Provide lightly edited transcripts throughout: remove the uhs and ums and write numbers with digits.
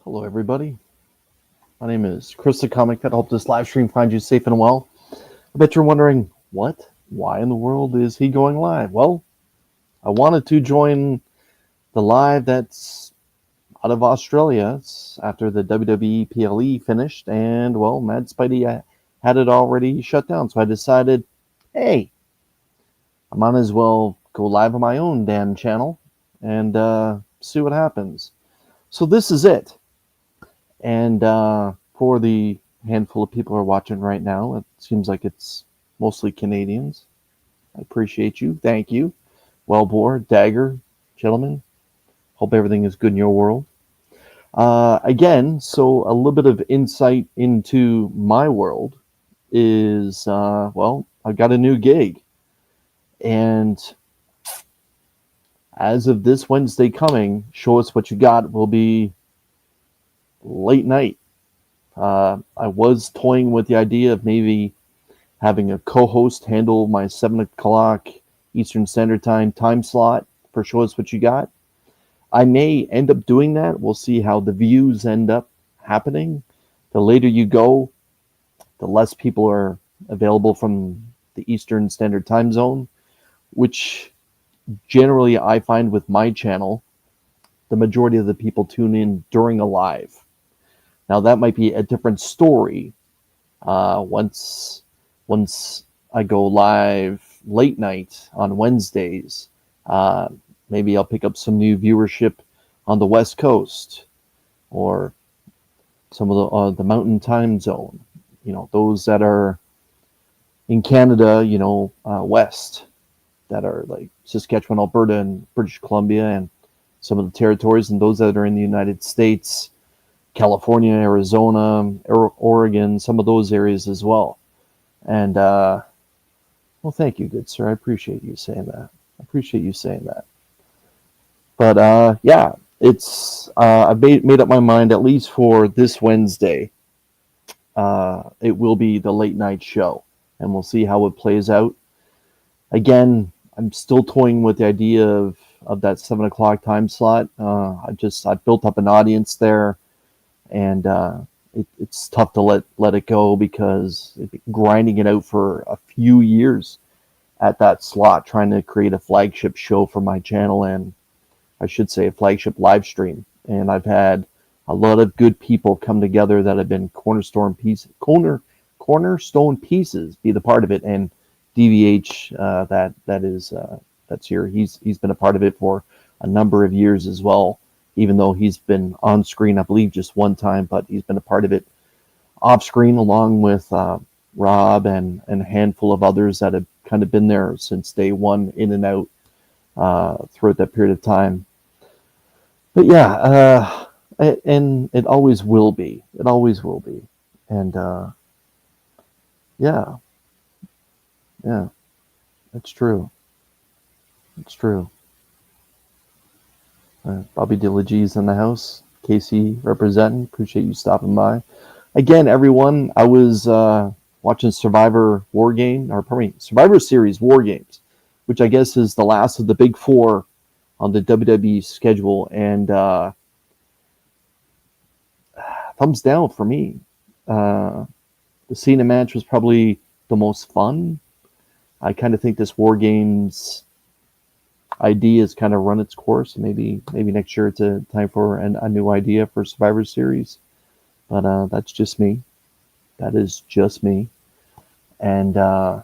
Hello, everybody. My name is Chris the Comic Cat. I hope this live stream finds you safe and well. I bet you're wondering, what? Why in the world is he going live? Well, I wanted to join the live that's out of Australia. It's after the WWE PLE finished, and, well, Mad Spidey had it already shut down. So I decided, hey, I might as well go live on my own damn channel and see what happens. So this is it. And for the handful of people who are watching right now, it seems like it's mostly Canadians. I appreciate you. Thank you. Wellbore, Dagger, gentlemen. Hope everything is good in your world. Again, so a little bit of insight into my world is, well, I've got a new gig. And as of this Wednesday coming, Show Us What You Got will be late night. I was toying with the idea of maybe having a co-host handle my 7 o'clock Eastern Standard Time slot for Show Us What You Got. I may end up doing that. We'll see how the views end up happening. The later you go, the less people are available from the Eastern Standard Time zone, which generally I find with my channel, the majority of the people tune in during a live. Now that might be a different story once I go live late night on Wednesdays. Maybe I'll pick up some new viewership on the West Coast or some of the Mountain Time Zone. You know, those that are in Canada, west, that are like Saskatchewan, Alberta, and British Columbia, and some of the territories, and those that are in the United States, California, Arizona, Oregon, some of those areas as well. And, well, thank you, good sir. I appreciate you saying that. But, yeah, it's, I've made up my mind, at least for this Wednesday, it will be the late night show, and we'll see how it plays out. Again, I'm still toying with the idea of that 7 o'clock time slot. I've built up an audience there. And it's tough to let it go because grinding it out for a few years at that slot, trying to create a flagship show for my channel, and I should say a flagship live stream. And I've had a lot of good people come together that have been cornerstone pieces be the part of it. And DVH, that's here. He's been a part of it for a number of years as well. Even though he's been on screen, I believe, just one time, but he's been a part of it off screen along with Rob and a handful of others that have kind of been there since day one, in and out throughout that period of time. But yeah, and it always will be. It always will be. And yeah, that's true. It's true. Bobby DeLaG's in the house. Casey representing. Appreciate you stopping by. Again, everyone, I was watching Survivor Series War Games, which I guess is the last of the big four on the WWE schedule. And thumbs down for me. The Cena match was probably the most fun. I kind of think this War Games idea has kind of run its course. Maybe next year it's a time for a new idea for Survivor Series. But that's just me. That is just me. And yeah,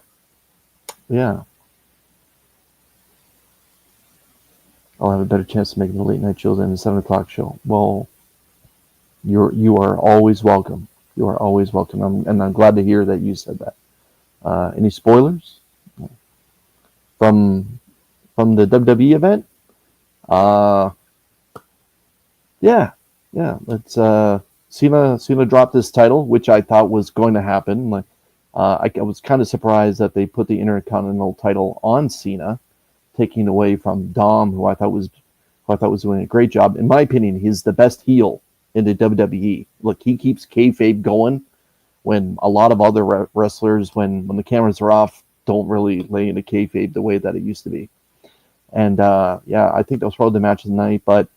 I'll have a better chance of making the late night show than the 7 o'clock show. Well, you are always welcome. You are always welcome. I'm glad to hear that you said that. Any spoilers from the WWE event? Yeah. Let's Cena dropped this title, which I thought was going to happen. Like, I was kind of surprised that they put the Intercontinental title on Cena, taking away from Dom, who I thought was doing a great job. In my opinion, he's the best heel in the WWE. Look, he keeps kayfabe going when a lot of other wrestlers, when the cameras are off, don't really lay into kayfabe the way that it used to be. And yeah, I think that was probably the match of the night. But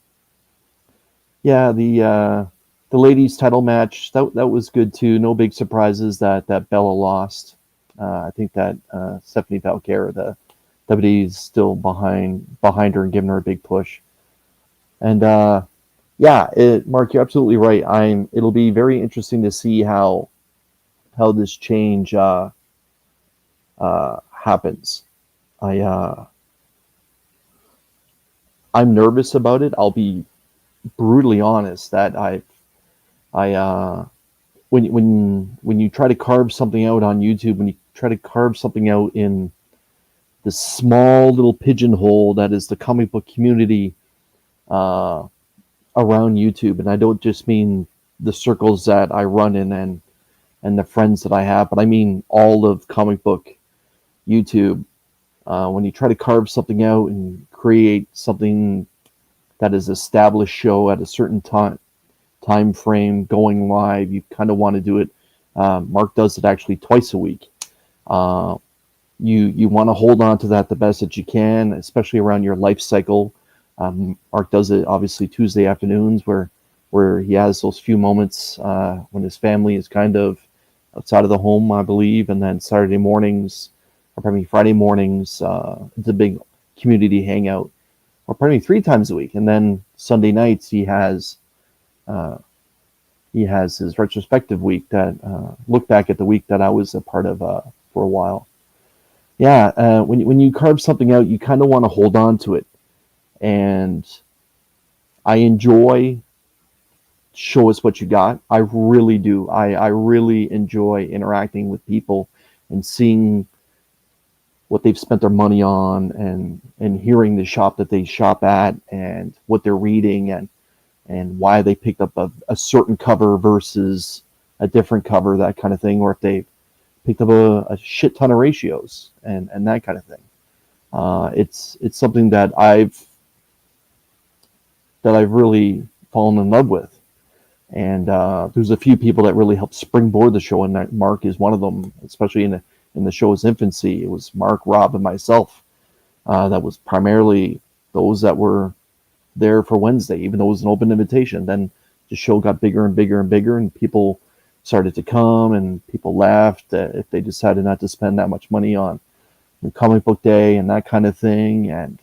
yeah, the the ladies title match, that was good too. No big surprises that Bella lost. I think that Stephanie Valguera, the WWE is still behind her and giving her a big push. And yeah, Mark, you're absolutely right. It'll be very interesting to see how this change happens. I I'm nervous about it. I'll be brutally honest that I when you try to carve something out on YouTube, when you try to carve something out in the small little pigeonhole that is the comic book community uh, around YouTube, and I don't just mean the circles that I run in and the friends that I have, but I mean all of comic book YouTube. When you try to carve something out and create something that is established show at a certain time frame going live, you kind of want to do it. Mark does it actually twice a week. Uh, you want to hold on to that the best that you can, especially around your life cycle. Mark does it obviously Tuesday afternoons where he has those few moments when his family is kind of outside of the home, I believe, and then Saturday mornings, or pardon me, Friday mornings, it's a big community hangout, or pardon me, 3 times a week, and then Sunday nights uh, he has his retrospective week that look back at the week that I was a part of for a while. Yeah, when you carve something out, you kind of want to hold on to it, and I enjoy show us what you got. I really do. I really enjoy interacting with people and seeing what they've spent their money on and hearing the shop that they shop at and what they're reading and why they picked up a certain cover versus a different cover, that kind of thing, or if they picked up a shit ton of ratios and that kind of thing. It's something that I've really fallen in love with. And there's a few people that really helped springboard the show, and that Mark is one of them, especially in the show's infancy. It was Mark, Rob, and myself. That was primarily those that were there for Wednesday, even though it was an open invitation. Then the show got bigger and bigger and bigger, and people started to come, and people left if they decided not to spend that much money on comic book day and that kind of thing. And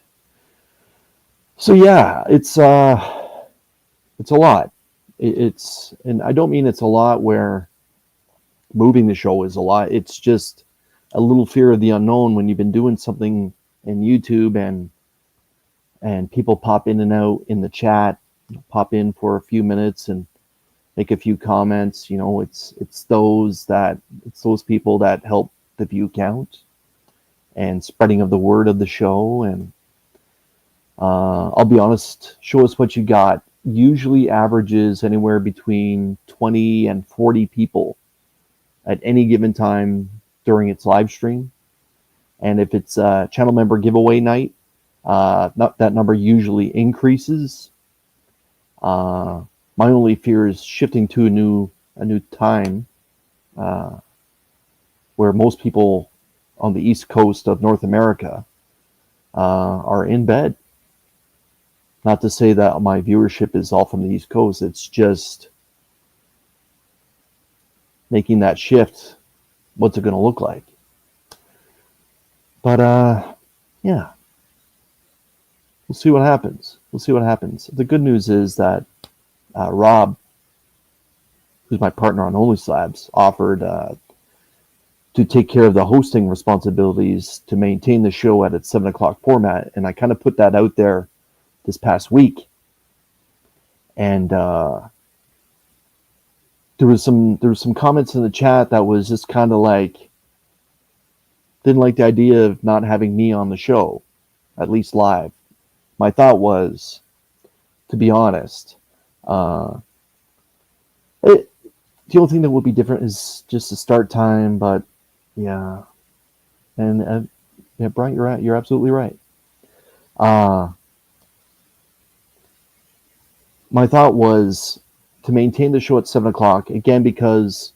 so yeah, it's a lot. It's and I don't mean it's a lot where moving the show is a lot. It's just a little fear of the unknown when you've been doing something in YouTube and people pop in and out in the chat, pop in for a few minutes and make a few comments. It's those people that help the view count and spreading of the word of the show. And I'll be honest, show us what you got usually averages anywhere between 20 and 40 people at any given time during its live stream. And if it's a channel member giveaway night, that number usually increases. My only fear is shifting to a new time where most people on the East Coast of North America are in bed. Not to say that my viewership is all from the East Coast. It's just making that shift. What's it going to look like? But yeah, we'll see what happens. We'll see what happens. The good news is that Rob, who's my partner on Only Slabs, offered to take care of the hosting responsibilities to maintain the show at its 7 o'clock format, and I kind of put that out there this past week, and there was some comments in the chat that was just kind of like didn't like the idea of not having me on the show, at least live. My thought was, to be honest, the only thing that would be different is just the start time. But yeah, and yeah, Brian, you're absolutely right. My thought was to maintain the show at 7 o'clock again because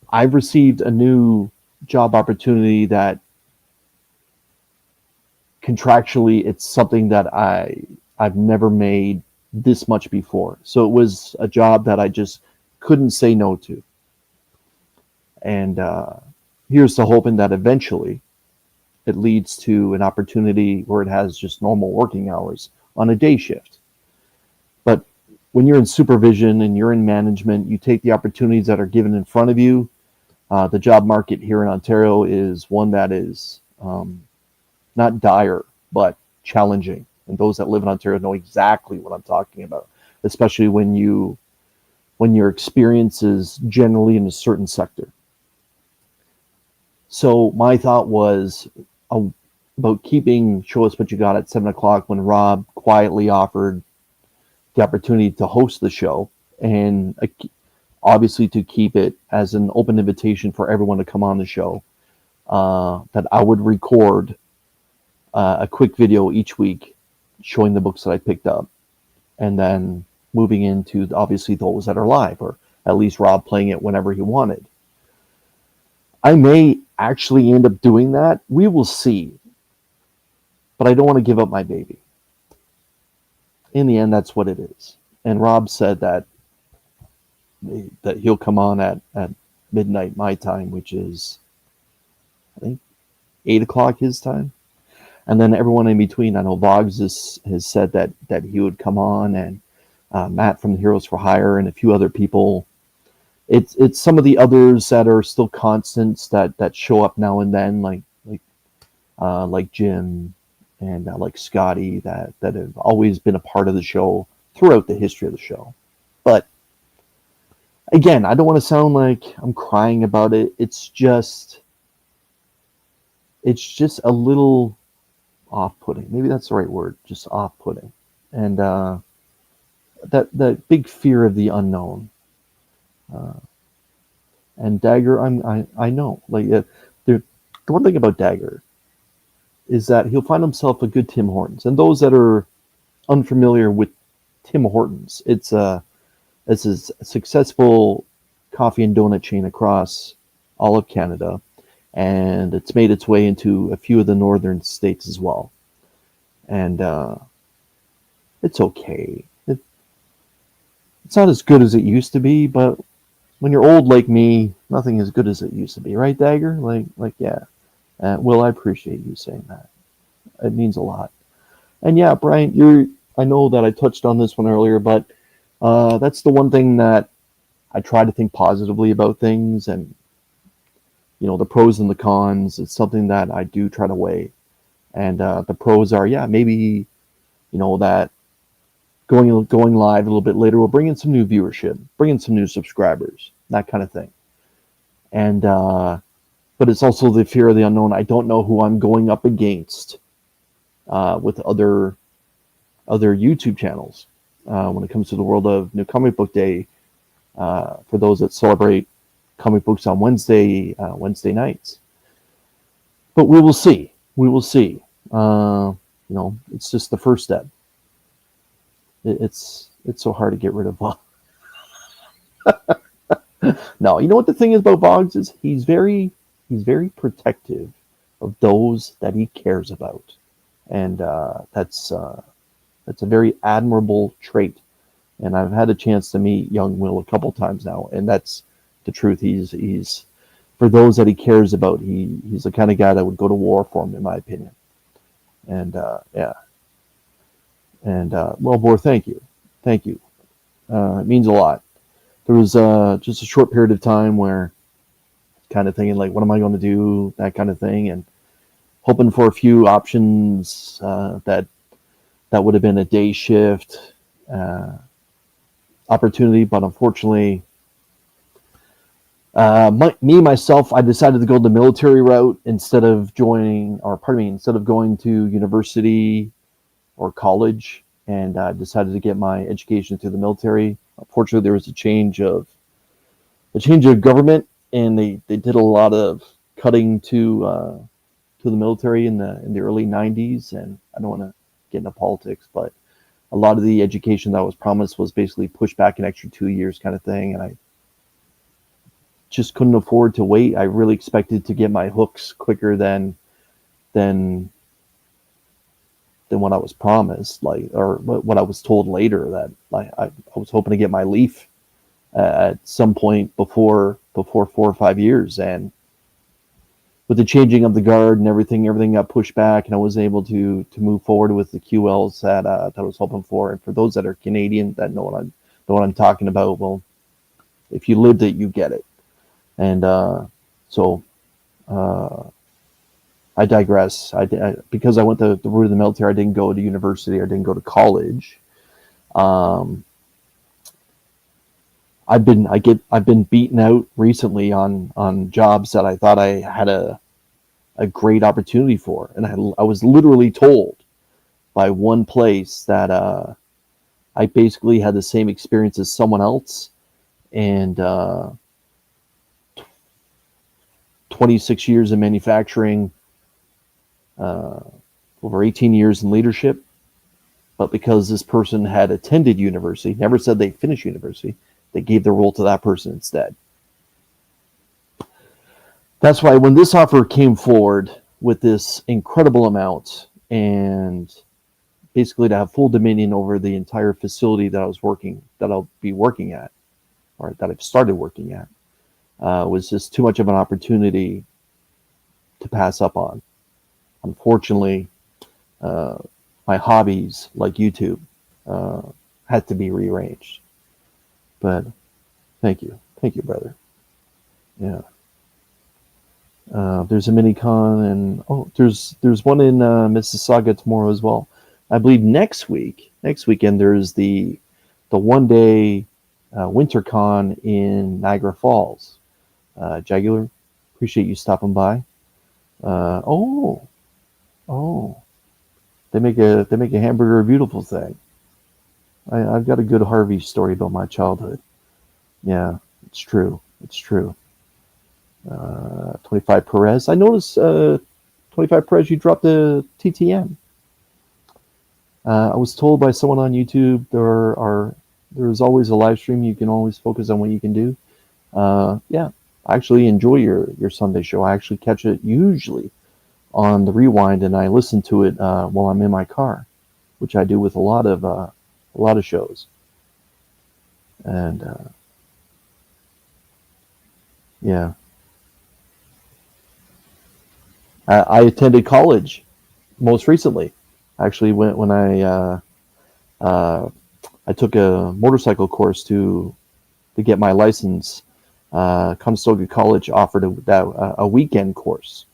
I've received a new job opportunity that contractually it's something that I've never made this much before. So it was a job that I just couldn't say no to. And here's to hoping that eventually it leads to an opportunity where it has just normal working hours on a day shift. But when you're in supervision and you're in management, you take the opportunities that are given in front of you. The job market here in Ontario is one that is not dire, but challenging. And those that live in Ontario know exactly what I'm talking about, especially when your experience is generally in a certain sector. So my thought was about keeping Show Us What You Got at 7 o'clock when Rob quietly offered the opportunity to host the show, and obviously to keep it as an open invitation for everyone to come on the show. That I would record a quick video each week showing the books that I picked up, and then moving into obviously those that are live, or at least Rob playing it whenever he wanted. I may actually end up doing that. We will see. But I don't want to give up my baby. In the end, that's what it is. And Rob said that he'll come on at midnight my time, which is, I think, 8 o'clock his time. And then everyone in between. I know Boggs has said that he would come on, and Matt from the Heroes for Hire, and a few other people. It's some of the others that are still constants that show up now and then, like Jim and like Scotty, that have always been a part of the show throughout the history of the show. But again, I don't want to sound like I'm crying about it. It's just a little off-putting. Maybe that's the right word, just off-putting. And that big fear of the unknown. And Dagger, I know. Like the one thing about Dagger is that he'll find himself a good Tim Hortons. And those that are unfamiliar with Tim Hortons, it's a successful coffee and donut chain across all of Canada, and it's made its way into a few of the northern states as well. And it's okay. It's not as good as it used to be, but when you're old like me, nothing as good as it used to be, right, Dagger? Yeah. Will, I appreciate you saying that. It means a lot. And yeah, Brian, I know that I touched on this one earlier, but that's the one thing that I try to think positively about things, and the pros and the cons. It's something that I do try to weigh. And the pros are, yeah, maybe that going live a little bit later will bring in some new viewership, bring in some new subscribers, that kind of thing. And but it's also the fear of the unknown. I don't know who I'm going up against with other YouTube channels when it comes to the world of New Comic Book Day. For those that celebrate comic books on Wednesday nights. But we will see. We will see. It's just the first step. It's so hard to get rid of Boggs. No, you know what the thing is about Boggs is he's very protective of those that he cares about, and that's a very admirable trait. And I've had a chance to meet young Will a couple times now, and that's the truth. He's for those that he cares about. He's the kind of guy that would go to war for him, in my opinion. And yeah. And well, Boar, thank you. It means a lot. There was just a short period of time where kind of thinking like, what am I going to do? That kind of thing, and hoping for a few options that would have been a day shift opportunity, but unfortunately, myself, I decided to go the military route instead of going to university or college, and decided to get my education through the military. Unfortunately, there was a change of government, and they did a lot of cutting to the military in the early 90s, and I don't want to get into politics, but a lot of the education that was promised was basically pushed back an extra 2 years kind of thing, and I just couldn't afford to wait. I really expected to get my hooks quicker than than what I was promised, like, or what I was told later, that I was hoping to get my leaf at some point before 4 or 5 years. And with the changing of the guard and everything got pushed back, and I was able to move forward with the QLs that I was hoping for. And for those that are Canadian that know what I'm talking about, well, if you lived it, you get it. And so uh, I digress. Because I went the route of the military. I didn't go to university. I didn't go to college. Um, I've been beaten out recently on jobs that I thought I had a great opportunity for, and I was literally told by one place that I basically had the same experience as someone else, and 26 years in manufacturing, uh, over 18 years in leadership. But because this person had attended university, never said they finished university, they gave the role to that person instead. That's why when this offer came forward with this incredible amount, and basically to have full dominion over the entire facility that I'll be working at, or that I've started working at, was just too much of an opportunity to pass up on. Unfortunately, uh, my hobbies like YouTube uh, had to be rearranged. But thank you, brother. Yeah. There's a mini con, and there's one in Mississauga tomorrow as well. I believe next weekend, there's the 1 day winter con in Niagara Falls. Jaguar, appreciate you stopping by. Uh, oh, oh, they make a hamburger a beautiful thing. I've got a good Harvey story about my childhood. Yeah, it's true. It's true. 25 Perez. I noticed 25 Perez, you dropped the TTM. I was told by someone on YouTube there's always a live stream. You can always focus on what you can do. Yeah, I actually enjoy your Sunday show. I actually catch it usually on the rewind, and I listen to it while I'm in my car, which I do with a lot of shows. And yeah, I attended college most recently. Actually, when uh, I took a motorcycle course to get my license. Conestoga College offered a weekend course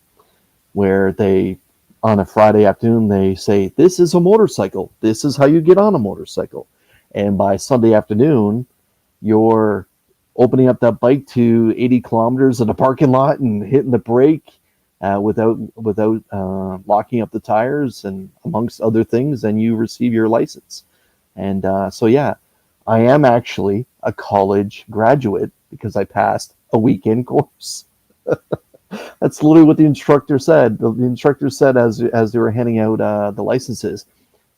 where they, on a Friday afternoon, they say, "This is a motorcycle. This is how you get on a motorcycle." And by Sunday afternoon, you're opening up that bike to 80 kilometers in a parking lot and hitting the brake without locking up the tires, and amongst other things, and you receive your license. And so, yeah, I am actually a college graduate because I passed a weekend course. That's literally what the instructor said. The instructor said as they were handing out the licenses.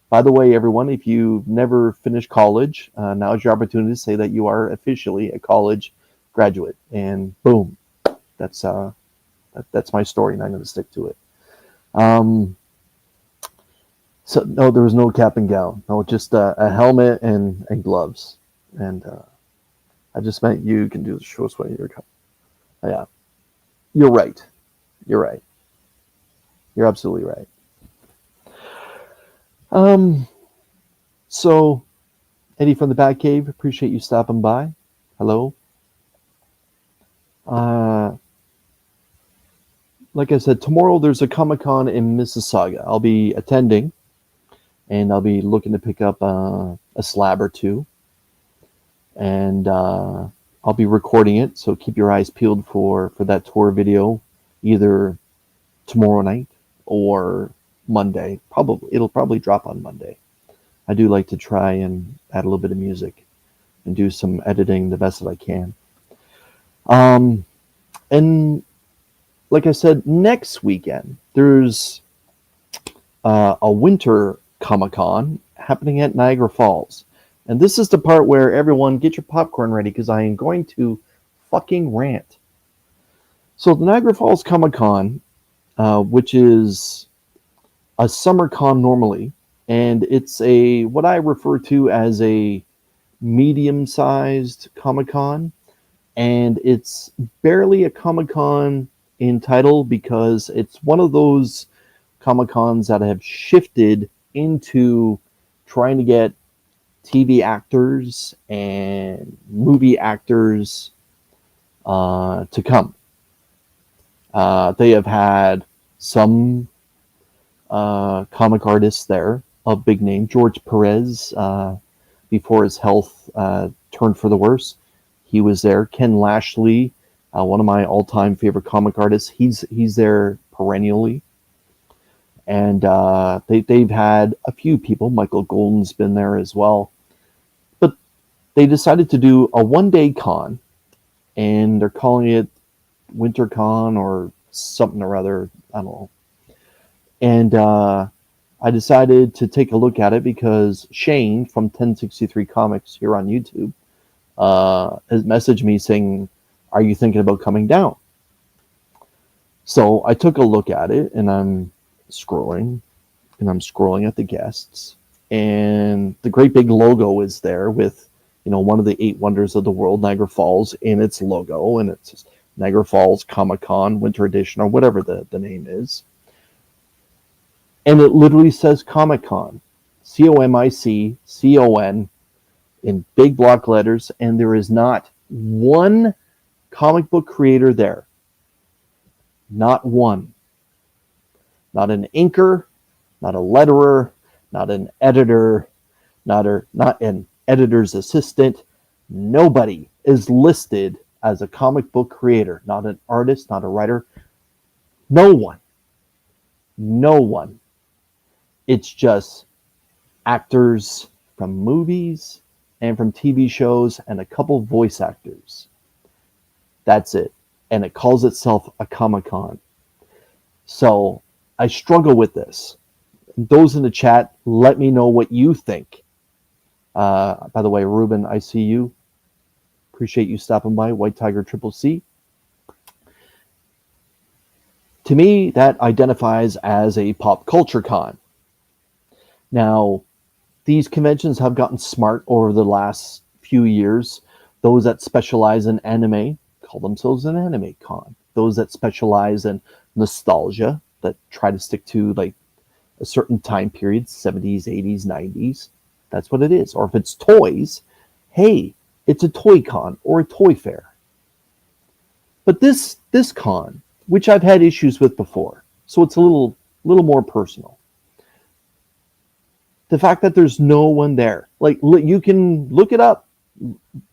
By the way, everyone, if you've never finished college, now is your opportunity to say that you are officially a college graduate. And boom, that's that's my story, and I'm going to stick to it. Um, so no, there was no cap and gown. No, just a helmet and gloves. And I just meant you can do the show sweating your cup. Yeah, you're right. You're right. You're absolutely right. Um, so Eddie from the Batcave, appreciate you stopping by. Hello. Uh, like I said, tomorrow there's a Comic Con in Mississauga. I'll be attending, and I'll be looking to pick up a slab or two, and I'll be recording it. So keep your eyes peeled for that tour video, either tomorrow night or Monday. It'll probably drop on Monday. I do like to try and add a little bit of music and do some editing the best that I can. Um, and like I said, next weekend there's a winter Comic Con happening at Niagara Falls, and this is the part where everyone get your popcorn ready because I am going to fucking rant. So the Niagara Falls Comic Con, which is a summer con normally, and it's a what I refer to as a medium-sized Comic Con, and it's barely a Comic Con in title because it's one of those Comic Cons that have shifted into trying to get TV actors and movie actors to come. They have had some comic artists there of big name. George Perez, before his health turned for the worse, he was there. Ken Lashley, one of my all-time favorite comic artists, he's there perennially. And they've had a few people. Michael Golden's been there as well. But they decided to do a one-day con, and they're calling it WinterCon or something or other. I don't know. And I decided to take a look at it because Shane from 1063 Comics here on YouTube has messaged me saying, "Are you thinking about coming down?" So I took a look at it, and I'm scrolling at the guests, and the great big logo is there with, one of the 8 wonders of the world, Niagara Falls, in its logo, and it's just Niagara Falls Comic Con Winter Edition or whatever the name is. And it literally says Comic Con, COMICCON, in big block letters, and there is not one comic book creator there. Not one. Not an inker, not a letterer, not an editor, not an editor's assistant. Nobody is listed as a comic book creator. Not an artist, not a writer. No one. No one. It's just actors from movies and from TV shows and a couple voice actors. That's it. And it calls itself a Comic-Con. So I struggle with this. Those in the chat, let me know what you think. By the way, Ruben, I see you. Appreciate you stopping by. White Tiger Triple C. To me, that identifies as a pop culture con. Now, these conventions have gotten smart over the last few years. Those that specialize in anime call themselves an anime con. Those that specialize in nostalgia, that try to stick to like a certain time period, 70s, 80s, 90s, that's what it is. Or if it's toys, hey, it's a toy con or a toy fair. But this con, which I've had issues with before, so it's a little more personal. The fact that there's no one there, like you can look it up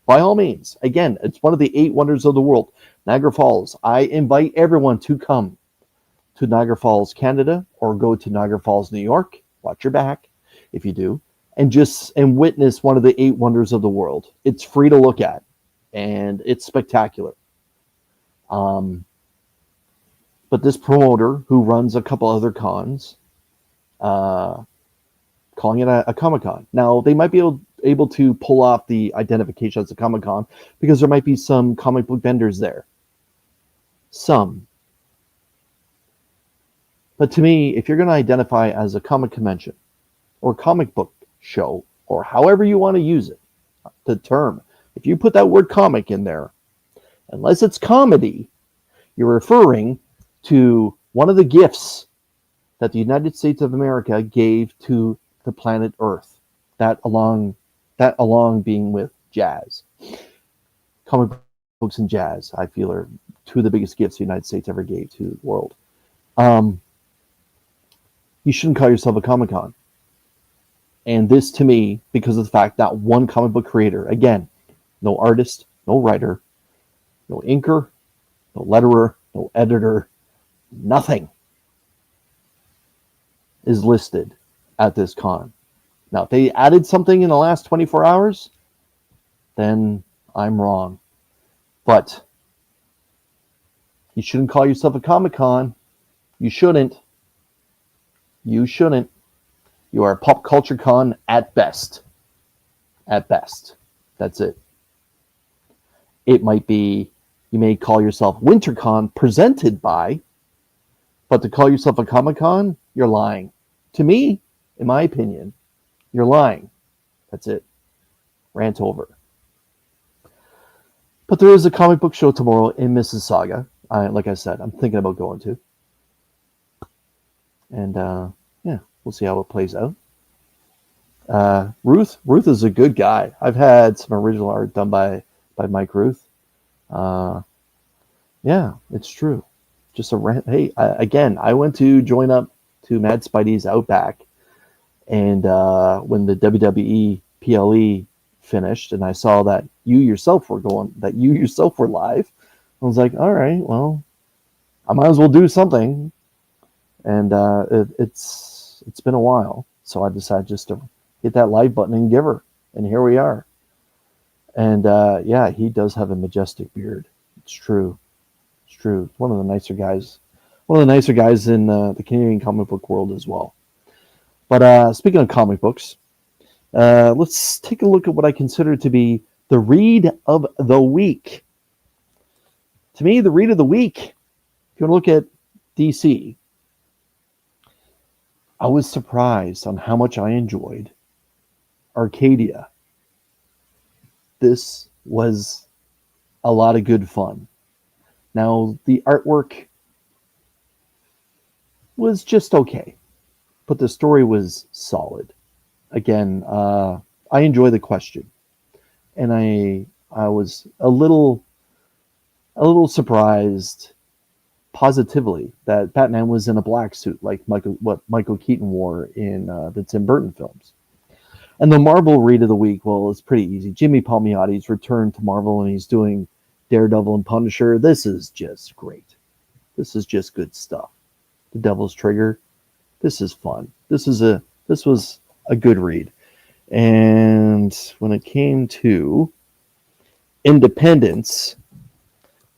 by all means. Again, it's one of the 8 wonders of the world, Niagara Falls. I invite everyone to come to Niagara Falls, Canada, or go to Niagara Falls, New York. Watch your back if you do, and witness one of the 8 wonders of the world. It's free to look at, and it's spectacular. But this promoter who runs a couple other cons, calling it a Comic-Con. Now, they might be able to pull off the identification as a Comic-Con because there might be some comic book vendors there. Some. But to me, if you're going to identify as a comic convention or comic book show or however you want to use it, the term, if you put that word comic in there, unless it's comedy, you're referring to one of the gifts that the United States of America gave to the planet Earth, that along being with jazz. Comic books and jazz, I feel, are 2 of the biggest gifts the United States ever gave to the world. You shouldn't call yourself a Comic-Con. And this, to me, because of the fact that one comic book creator, again, no artist, no writer, no inker, no letterer, no editor, nothing is listed at this con. Now, if they added something in the last 24 hours, then I'm wrong. But you shouldn't call yourself a Comic-Con. You shouldn't. You shouldn't. You are a pop culture con at best. At best. That's it. It might be, you may call yourself WinterCon presented by, but to call yourself a Comic-Con, you're lying. To me, in my opinion, you're lying. That's it. Rant over. But there is a comic book show tomorrow in Mississauga. Like I said, I'm thinking about going to. And yeah, we'll see how it plays out. Ruth is a good guy. I've had some original art done by Mike Ruth. Yeah, it's true. Just a rant. Hey, I went to join up to Mad Spidey's Outback, and when the WWE PLE finished, and I saw that you yourself were live, I was like, all right, well, I might as well do something. And it's been a while, so I decided just to hit that like button and give her, and here we are. And yeah, he does have a majestic beard. It's true. It's true. One of the nicer guys in the Canadian comic book world as well. But speaking of comic books, let's take a look at what I consider to be the read of the week. To me, the read of the week, if you want to look at DC, I was surprised on how much I enjoyed Arcadia. This was a lot of good fun. Now, the artwork was just okay, but the story was solid. Again, I enjoy the question, and I was a little surprised positively that Batman was in a black suit like Michael Keaton wore in the Tim Burton films. And the Marvel read of the week, well, it's pretty easy. Jimmy Palmiotti's returned to Marvel, and he's doing Daredevil and Punisher. This is just great. This is just good stuff. The Devil's Trigger. This is fun. This was a good read. And when it came to Independence,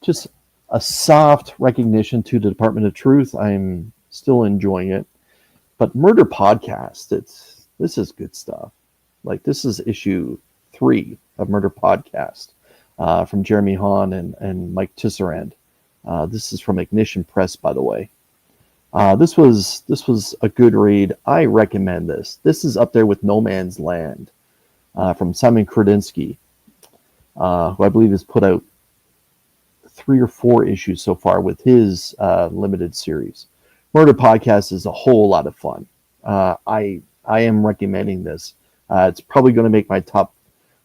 just a soft recognition to the Department of Truth. I'm still enjoying it. But Murder Podcast, this is good stuff. Like, this is issue 3 of Murder Podcast from Jeremy Hahn and Mike Tisserand. This is from Ignition Press, by the way. This was a good read. I recommend this. This is up there with No Man's Land from Simon Kredinsky, who I believe has put out 3 or 4 issues so far with his limited series. Murder Podcast is a whole lot of fun. I am recommending this. It's probably going to make my top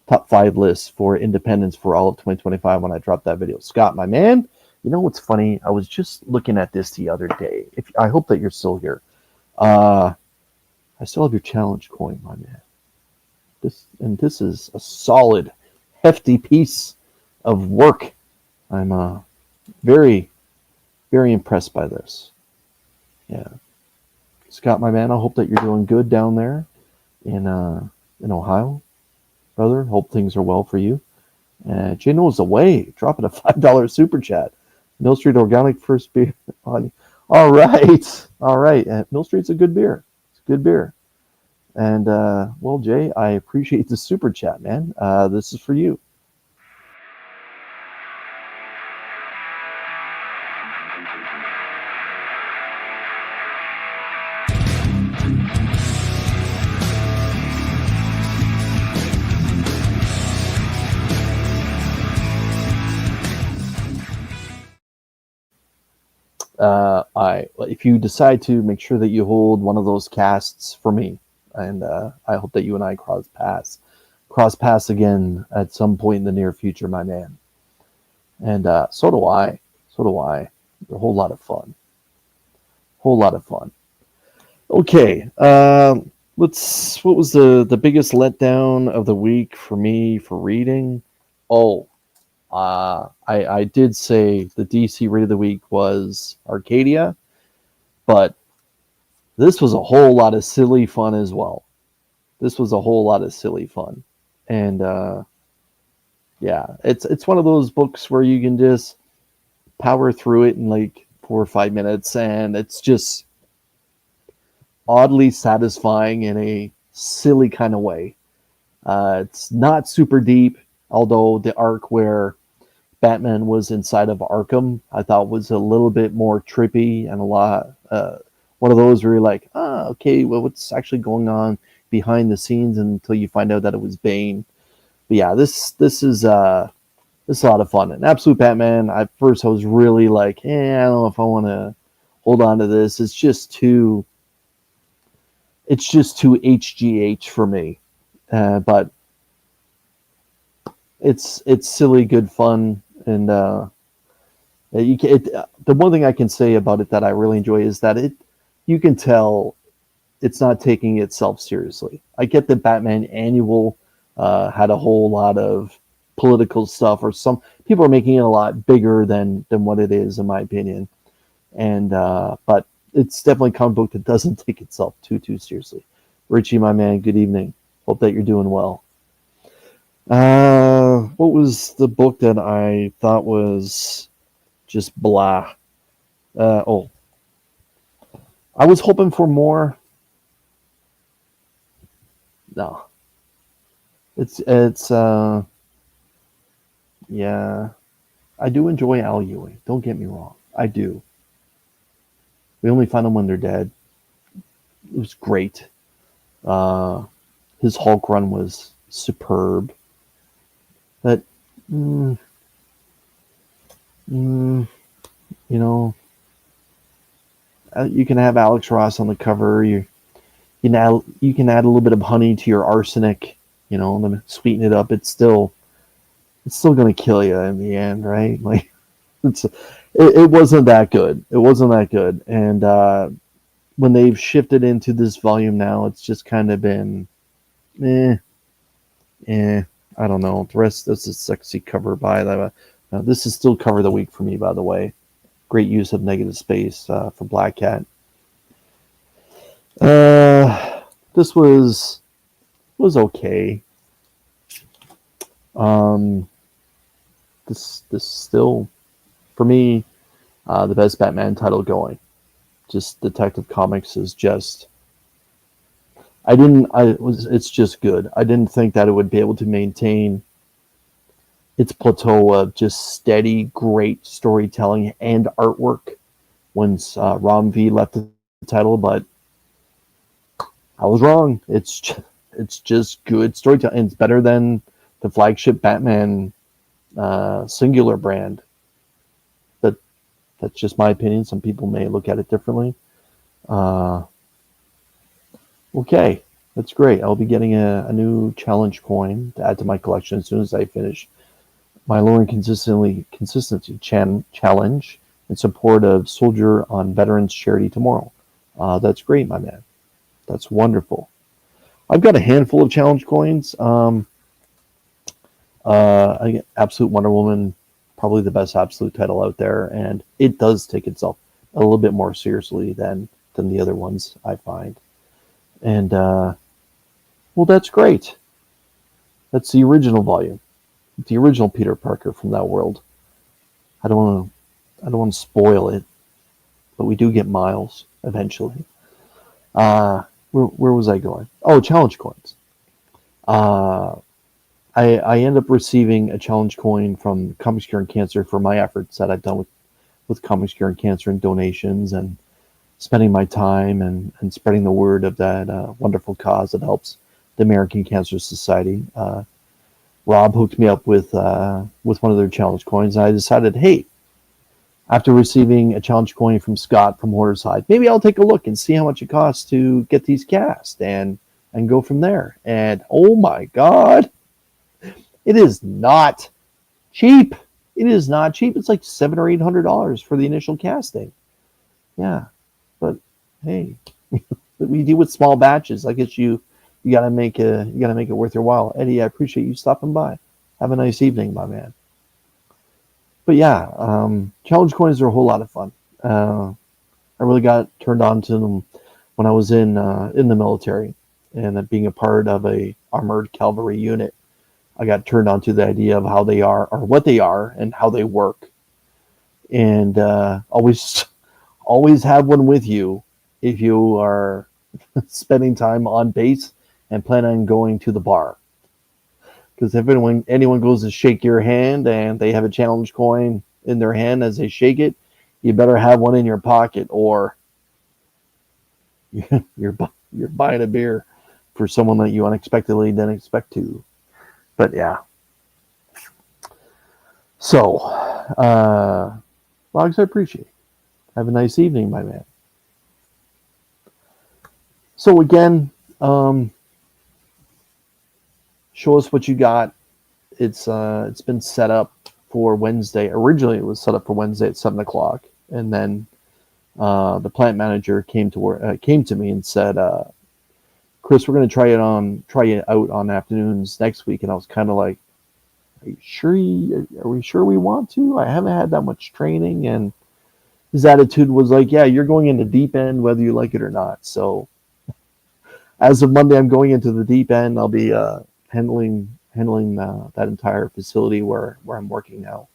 5 list for Independence for all of 2025 when I drop that video. Scott, my man, you know what's funny? I was just looking at this the other day. I hope that you're still here. I still have your challenge coin, my man. This is a solid, hefty piece of work. I'm very, very impressed by this. Yeah, Scott, my man, I hope that you're doing good down there in Ohio, brother. Hope things are well for you. Jay knows the way. Dropping a $5 super chat. Mill Street Organic first beer. All right. Mill Street's a good beer. It's a good beer. And well, Jay, I appreciate the super chat, man. This is for you. If you decide to, make sure that you hold one of those casts for me, and I hope that you and I cross paths again at some point in the near future, my man. And so do I. A whole lot of fun. Okay, what was the biggest letdown of the week for me for reading? I did say the DC read of the week was Arcadia, but this was a whole lot of silly fun as well. And yeah, it's one of those books where you can just power through it in like 4 or 5 minutes, and it's just oddly satisfying in a silly kind of way. It's not super deep, although the arc where Batman was inside of Arkham, I thought was a little bit more trippy and a one of those where you're like, okay, well, what's actually going on behind the scenes until you find out that it was Bane. But yeah, this is a lot of fun. And Absolute Batman, at first I was really like, I don't know if I want to hold on to this. It's just too HGH for me. But it's silly, good fun, and the one thing I can say about it that I really enjoy is that you can tell it's not taking itself seriously. I get the Batman Annual had a whole lot of political stuff, or some people are making it a lot bigger than what it is, in my opinion. And but it's definitely a comic book that doesn't take itself too seriously. Richie, my man, good evening. Hope that you're doing well. What was the book that I thought was just blah? Oh, I was hoping for more. No, it's yeah. I do enjoy Al Ewing. Don't get me wrong, I do. We only find them when they're dead. It was great. Uh, his Hulk run was superb. But mm, mm, you know, you can have Alex Ross on the cover. You can add a little bit of honey to your arsenic. To sweeten it up. It's still going to kill you in the end, right? Like it wasn't that good. It wasn't that good. And when they've shifted into this volume now, it's just kind of been, eh, eh. I don't know. The rest, this is sexy cover by the. This is still cover of the week for me, by the way. Great use of negative space for Black Cat. This was okay. Um, this still, for me, the best Batman title going. Just Detective Comics is just. It's just good. I didn't think that it would be able to maintain its plateau of just steady, great storytelling and artwork once Ram V left the title, but I was wrong. It's just good storytelling. It's better than the flagship Batman singular brand. But that's just my opinion. Some people may look at it differently. Uh, okay, that's great. I'll be getting a new challenge coin to add to my collection as soon as I finish my lowering consistency challenge in support of Soldier on Veterans Charity tomorrow. That's great, my man. That's wonderful. I've got a handful of challenge coins. I get Absolute Wonder Woman, probably the best Absolute title out there, and it does take itself a little bit more seriously than the other ones I find. And well, that's great. That's the original volume, the original Peter Parker from that world. I don't want to spoil it, but we do get Miles eventually. Where was I going? Oh, challenge coins. Uh, I end up receiving a challenge coin from Comics Cure and Cancer for my efforts that I've done with Comics Cure and Cancer and donations and spending my time and spreading the word of that wonderful cause that helps the American Cancer Society. Rob hooked me up with one of their challenge coins, and I decided, hey, after receiving a challenge coin from Scott from Horderside, maybe I'll take a look and see how much it costs to get these cast and go from there. And oh my God, it is not cheap. It is not cheap. It's like $700 or $800 for the initial casting. Yeah, but hey, we deal with small batches. I guess you gotta make it worth your while. Eddie, I appreciate you stopping by. Have a nice evening, my man. But yeah, challenge coins are a whole lot of fun. I really got turned on to them when I was in the military and being a part of a armored cavalry unit. I got turned on to the idea of how they are or what they are and how they work. And always have one with you if you are spending time on base and plan on going to the bar. Because if anyone goes to shake your hand and they have a challenge coin in their hand as they shake it, you better have one in your pocket, or you're buying a beer for someone that you unexpectedly didn't expect to. But yeah. So, Logs, I appreciate it. Have a nice evening, my man. So again, show us what you got. It's been set up for Wednesday. Originally, it was set up for Wednesday at 7:00, and then the plant manager came to me and said, "Chris, we're going to try it out on afternoons next week." And I was kind of like, "Are you sure? Are we sure we want to? I haven't had that much training." And his attitude was like, "Yeah, you're going in the deep end, whether you like it or not." So as of Monday, I'm going into the deep end. I'll be handling that entire facility where I'm working now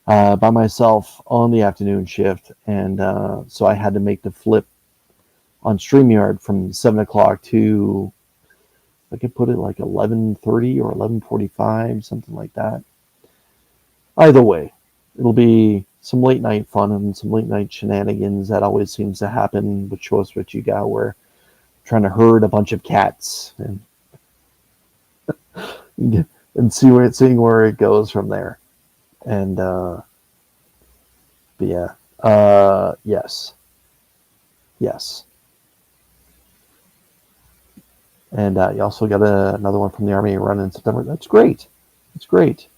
by myself on the afternoon shift, and so I had to make the flip on StreamYard from 7:00 to, I could put it like 11:30 or 11:45, something like that. Either way, it'll be some late night fun and some late night shenanigans that always seems to happen with Show Us What You Got, where trying to herd a bunch of cats and seeing where it goes from there. And but yeah, yes. And you also got another one from the Army run in September. That's great. It's great.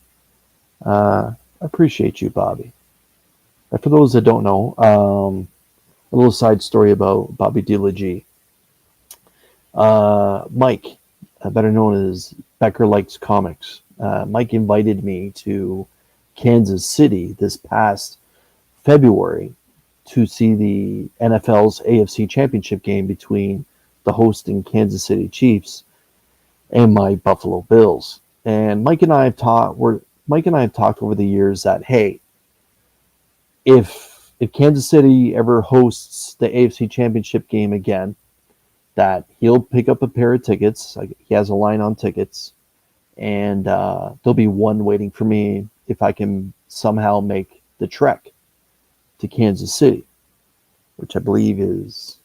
I appreciate you, Bobby. And for those that don't know, a little side story about Bobby DeLaG. Mike, better known as Becker Likes Comics. Mike invited me to Kansas City this past February to see the NFL's AFC Championship game between the hosting Kansas City Chiefs and my Buffalo Bills. And Mike and I have talked over the years that, hey, if Kansas City ever hosts the AFC Championship game again, that he'll pick up a pair of tickets. He has a line on tickets, and there'll be one waiting for me if I can somehow make the trek to Kansas City, which I believe is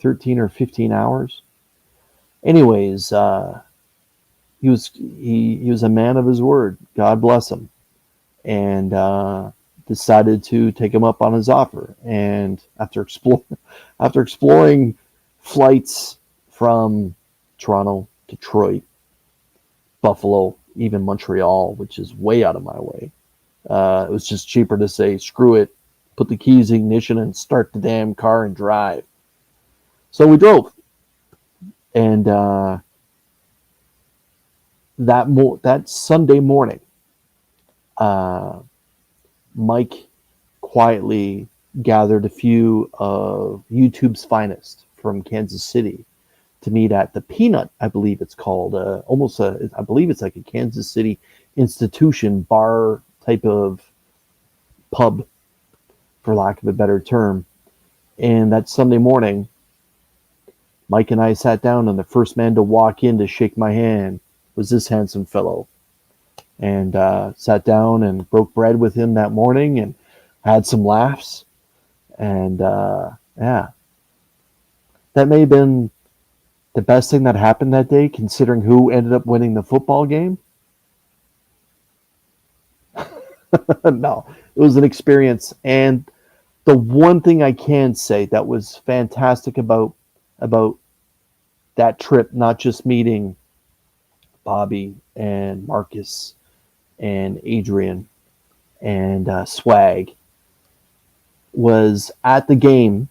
13 or 15 hours. Anyways, he was a man of his word. God bless him, and decided to take him up on his offer. And after exploring flights from Toronto, Detroit, Buffalo, even Montreal, which is way out of my way, it was just cheaper to say, screw it, put the keys in ignition and start the damn car and drive. So we drove. And that Sunday morning, Mike quietly gathered a few of YouTube's finest from Kansas City to meet at the Peanut, I believe it's called. I believe it's like a Kansas City institution bar type of pub, for lack of a better term. And that Sunday morning, Mike and I sat down, and the first man to walk in to shake my hand was this handsome fellow. And sat down and broke bread with him that morning and had some laughs. And yeah, that may have been the best thing that happened that day, considering who ended up winning the football game. No, it was an experience. And the one thing I can say that was fantastic about that trip, not just meeting Bobby and Marcus and Adrian and Swag, was at the game,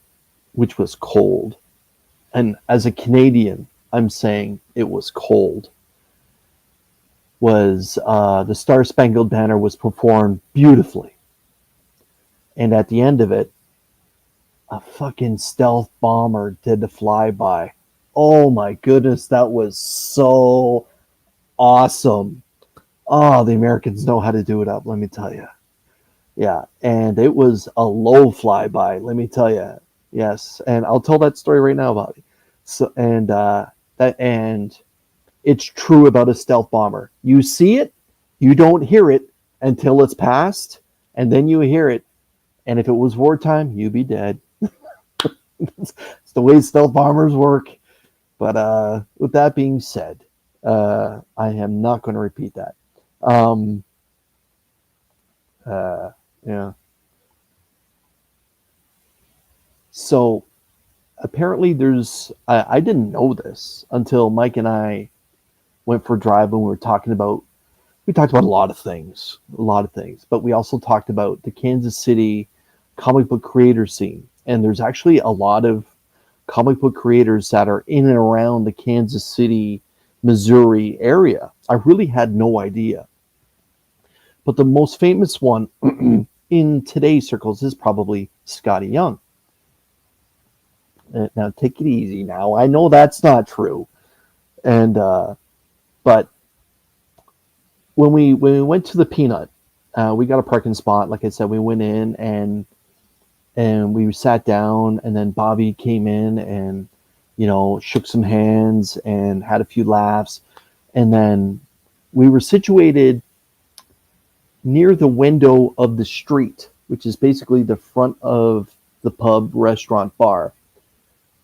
which was cold. And as a Canadian, I'm saying it was cold. Was the Star Spangled Banner was performed beautifully. And at the end of it, a fucking stealth bomber did the flyby. Oh my goodness, that was so awesome. Oh, the Americans know how to do it up, let me tell you. Yeah, and it was a low flyby, let me tell you. Yes, and I'll tell that story right now, Bobby. So, and it's true about a stealth bomber. You see it, you don't hear it until it's past, and then you hear it. And if it was wartime, you'd be dead. That's It's the way stealth bombers work. But with that being said, I am not going to repeat that. Um, yeah. So apparently I didn't know this until Mike and I went for a drive and we talked about a lot of things, but we also talked about the Kansas City comic book creator scene. And there's actually a lot of comic book creators that are in and around the Kansas City, Missouri area. I really had no idea. But the most famous one in today's circles is probably Scotty Young. Now, take it easy now. I know that's not true. And, but when we went to the Peanut, we got a parking spot. Like I said, we went in and we sat down, and then Bobby came in and shook some hands and had a few laughs, and then we were situated near the window of the street, which is basically the front of the pub, restaurant, bar,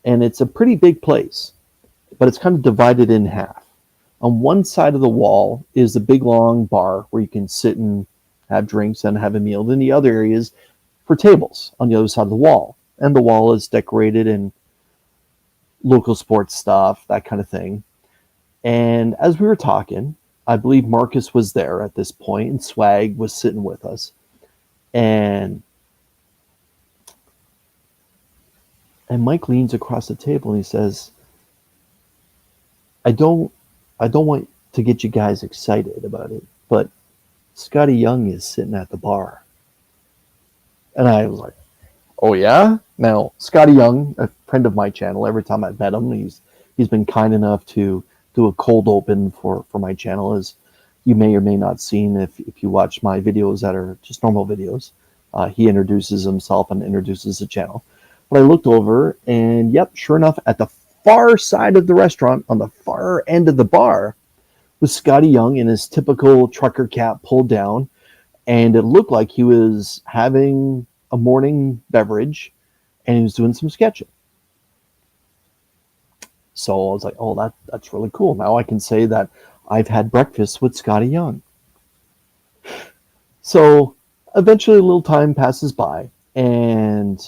and it's a pretty big place, but it's kind of divided in half. On one side of the wall is a big long bar where you can sit and have drinks and have a meal. Then the other area is for tables on the other side of the wall. And the wall is decorated in local sports stuff, that kind of thing. And as we were talking, I believe Marcus was there at this point, and Swag was sitting with us. And Mike leans across the table and he says, I don't want to get you guys excited about it, but Scotty Young is sitting at the bar. And I was like, oh yeah? Now, Scotty Young, a friend of my channel, every time I've met him, he's been kind enough to do a cold open for my channel, as you may or may not seen if you watch my videos that are just normal videos. He introduces himself and introduces the channel. But I looked over, and yep, sure enough, at the far side of the restaurant, on the far end of the bar, was Scotty Young in his typical trucker cap pulled down, and it looked like he was having a morning beverage, and he was doing some sketching. So I was like, oh, that's really cool. Now I can say that I've had breakfast with Scotty Young. So eventually a little time passes by, and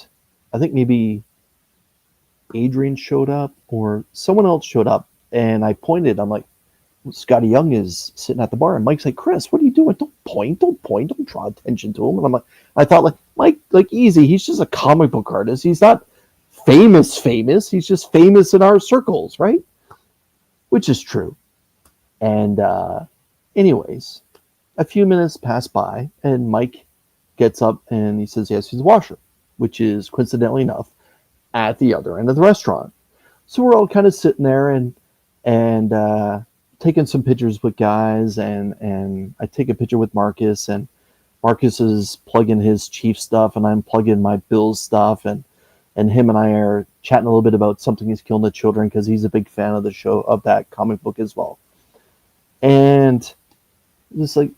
I think maybe Adrian showed up or someone else showed up, and I pointed. I'm like, Scotty Young is sitting at the bar, and Mike's like, Chris, what are you doing? Don't point, don't draw attention to him. And I'm like, I thought, like, Mike, like, easy. He's just a comic book artist. He's not famous. He's just famous in our circles, right? Which is true. And anyways, a few minutes pass by, and Mike gets up and he says, yes, he's a washer, which is coincidentally enough at the other end of the restaurant. So we're all kind of sitting there and taking some pictures with guys, and I take a picture with Marcus, and Marcus is plugging his Chief stuff, and I'm plugging my Bills stuff, and him and I are chatting a little bit about Something Is Killing the Children, because he's a big fan of the show, of that comic book as well. And it's like,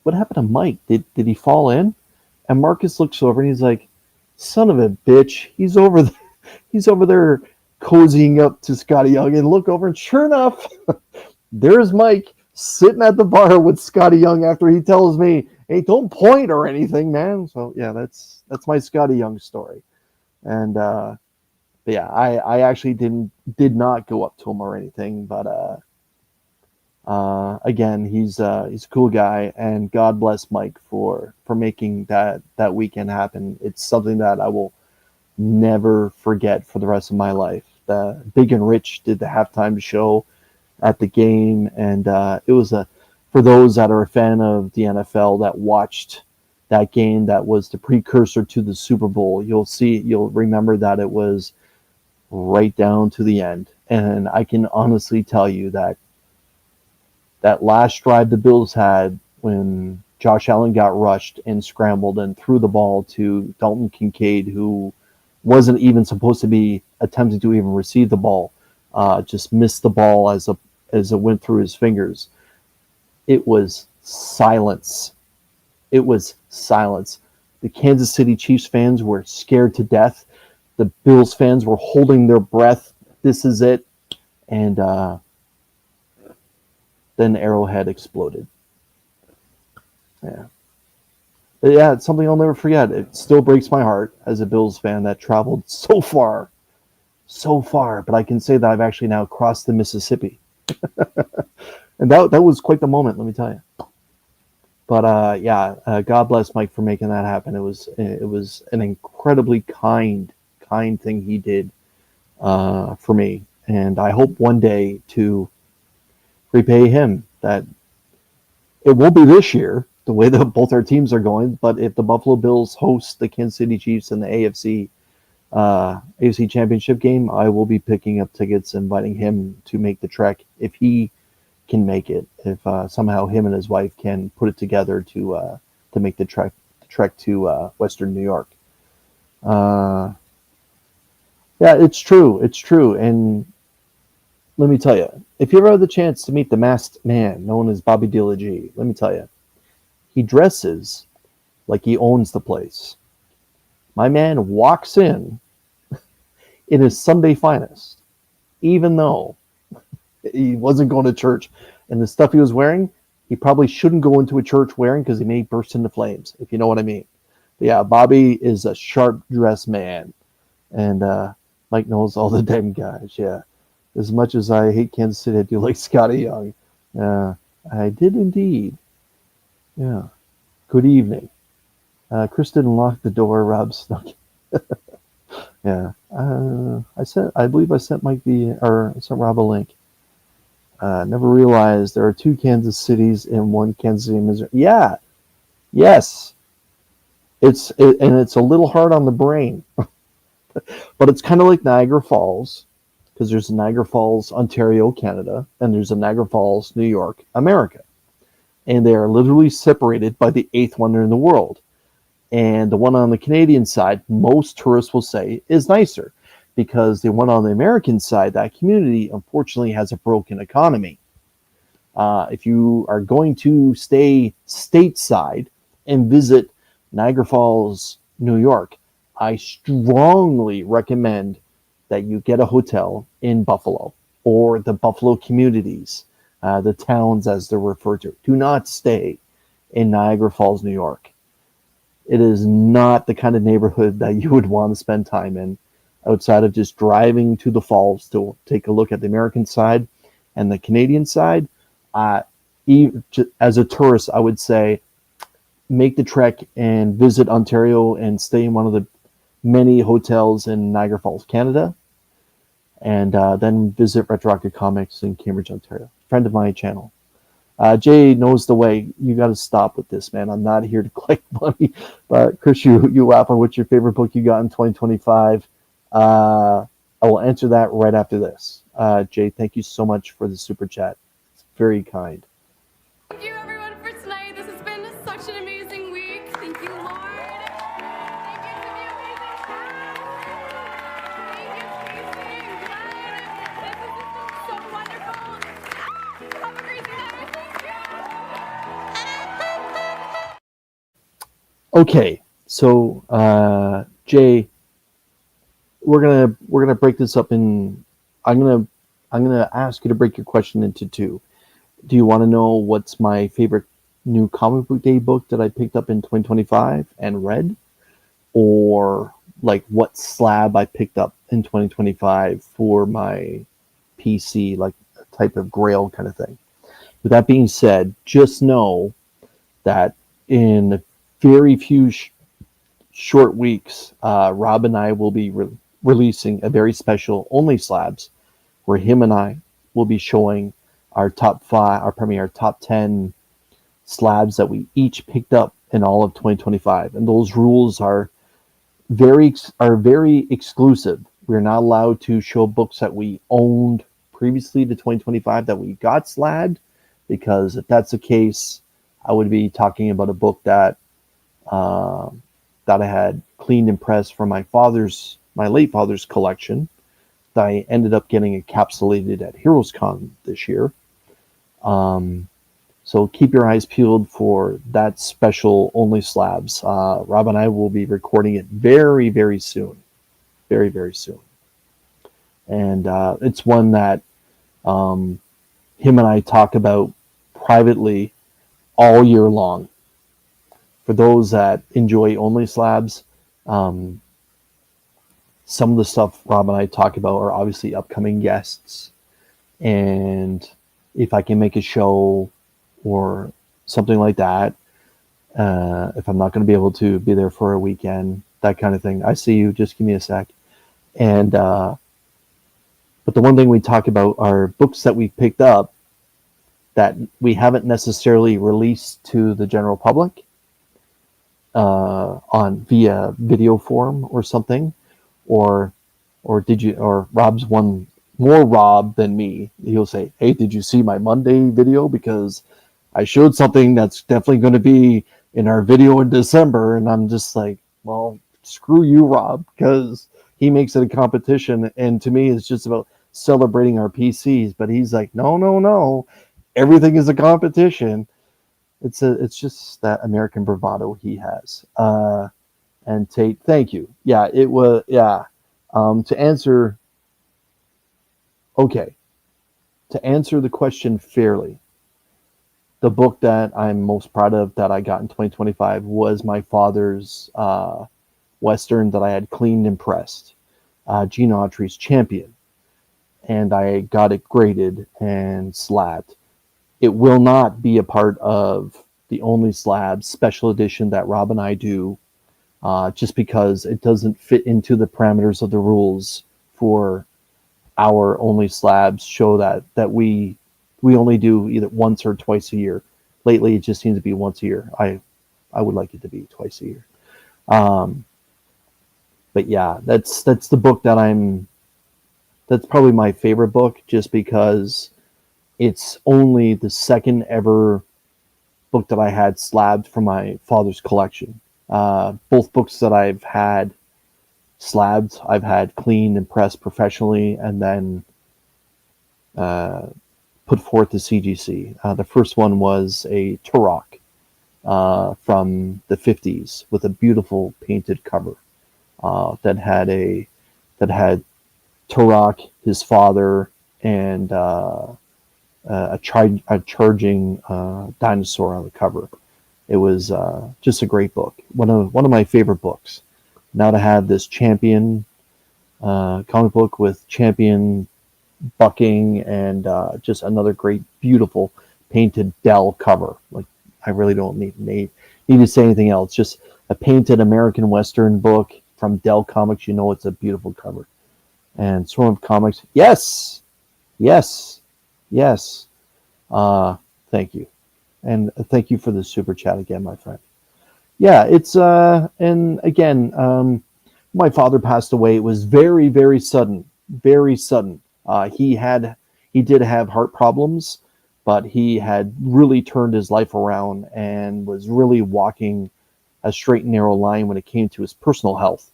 what happened to Mike? Did he fall in? And Marcus looks over and he's like, son of a bitch, he's over there cozying up to Scotty Young, and look over, and sure enough, there's Mike sitting at the bar with Scotty Young after he tells me, hey, don't point or anything, man. So yeah, that's my Scotty Young story. And but yeah, I actually did not go up to him or anything, but again, he's a cool guy, and God bless Mike for making that weekend happen. It's something that I will never forget for the rest of my life. Big and Rich did the halftime show at the game, and it was for those that are a fan of the NFL that watched that game, that was the precursor to the Super Bowl. You'll remember that it was right down to the end, and I can honestly tell you that last drive the Bills had, when Josh Allen got rushed and scrambled and threw the ball to Dalton Kincaid, who wasn't even supposed to be attempting to even receive the ball, just missed the ball as it went through his fingers. It was silence. It was silence. The Kansas City Chiefs fans were scared to death. The Bills fans were holding their breath. This is it. And then Arrowhead exploded. Yeah. Yeah, it's something I'll never forget. It still breaks my heart as a Bills fan that traveled so far, but I can say that I've actually now crossed the Mississippi. And that was quite the moment, let me tell you. But God bless Mike for making that happen. It was an incredibly kind thing he did for me, and I hope one day to repay him. That it won't be this year, the way that both our teams are going. But if the Buffalo Bills host the Kansas City Chiefs in the AFC Championship game, I will be picking up tickets, inviting him to make the trek if he can make it. If somehow him and his wife can put it together to make the trek to Western New York. Yeah, it's true. It's true. And let me tell you, if you ever had the chance to meet the masked man known as Bobby DeLaG, let me tell you, he dresses like he owns the place. My man walks in his Sunday finest, even though he wasn't going to church. And the stuff he was wearing, he probably shouldn't go into a church wearing because he may burst into flames, if you know what I mean. But yeah, Bobby is a sharp-dressed man. And Mike knows all the damn guys, yeah. As much as I hate Kansas City, I do like Scotty Young. I did indeed. Yeah. Good evening. Chris didn't lock the door. Rob snuck. Yeah. I believe I sent Rob a link. Never realized there are two Kansas Cities and one Kansas City, Missouri. Yeah. Yes. It's a little hard on the brain, but it's kind of like Niagara Falls. Because there's a Niagara Falls, Ontario, Canada, and there's a Niagara Falls, New York, America. And they are literally separated by the eighth wonder in the world. And the one on the Canadian side, most tourists will say, is nicer. Because the one on the American side, that community, unfortunately, has a broken economy. If you are going to stay stateside and visit Niagara Falls, New York, I strongly recommend that you get a hotel in Buffalo or the Buffalo communities, the towns as they're referred to. Do not stay in Niagara Falls, New York. It is not the kind of neighborhood that you would want to spend time in outside of just driving to the falls to take a look at the American side and the Canadian side. As a tourist, I would say make the trek and visit Ontario and stay in one of the many hotels in Niagara Falls, Canada, and then visit Retroactive Comics in Cambridge, Ontario. Friend of my channel. Jay knows the way. You got to stop with this, man. I'm not here to collect money. But Chris, you laugh on what's your favorite book you got in 2025. I will answer that right after this. Jay, thank you so much for the super chat. It's very kind. Thank you, everyone, for tonight. This has been such an amazing week. Thank you, Lord. Thank you to the amazing cast. Thank you, Casey and Glenn. This has been so wonderful. Have a crazy night. Thank you. Okay, so Jay, we're gonna break this up in. I'm gonna ask you to break your question into two. Do you want to know what's my favorite new comic book day book that I picked up in 2025 and read? Or like what slab I picked up in 2025 for my PC, like a type of grail kind of thing? With that being said, just know that in a very few short weeks, Rob and I will be releasing a very special Only Slabs where him and I will be showing our top 10 slabs that we each picked up in all of 2025. And those rules are very exclusive. We're not allowed to show books that we owned previously to 2025 that we got slabbed, because if that's the case, I would be talking about a book that I had cleaned and pressed from my late father's collection that I ended up getting encapsulated at HeroesCon this year. So keep your eyes peeled for that special Only Slabs. Rob and I will be recording it very, very soon. very, very soon. And it's one that him and I talk about privately all year long. For those that enjoy only slabs, um, some of the stuff Rob and I talk about are obviously upcoming guests. And if I can make a show or something like that, if I'm not going to be able to be there for a weekend, that kind of thing. I see you. Just give me a sec. And but the one thing we talk about are books that we picked up that we haven't necessarily released to the general public on via video form or something, or Rob's one more Rob than me. He'll say, "Hey, did you see my Monday video? Because I showed something that's definitely going to be in our video in December." And I'm just like, well, screw you, Rob, because he makes it a competition, and to me, it's just about celebrating our PCs. But he's like, no, no, no, everything is a competition. It's just that American bravado he has. And Tate, thank you. Yeah, it was. Yeah, to answer. Okay, to answer the question fairly, the book that I'm most proud of that I got in 2025 was my father's Western that I had cleaned and pressed, Gene Autry's Champion. And I got it graded and slabbed. It will not be a part of the Only Slabs special edition that Rob and I do, just because it doesn't fit into the parameters of the rules for our Only Slabs show that we only do either once or twice a year. Lately, it just seems to be once a year. I would like it to be twice a year. But yeah, that's the book that's probably my favorite book, just because it's only the second ever book that I had slabbed from my father's collection. Both books that I've had slabbed, I've had cleaned and pressed professionally, and then put forth to CGC. The first one was a Turok from the 50s with a beautiful painted cover that had Turok, his father, and a charging dinosaur on the cover. It was just a great book. One of my favorite books. Now to have this Champion comic book with Champion bucking and just another great, beautiful painted Dell cover. Like, I really don't need to say anything else. Just a painted American Western book from Dell Comics. You know it's a beautiful cover. And Swarm of Comics. Yes. Thank you. And thank you for the super chat again, my friend. Yeah, it's and again, my father passed away. It was very, very sudden. Very sudden. He did have heart problems, but he had really turned his life around and was really walking a straight and narrow line when it came to his personal health.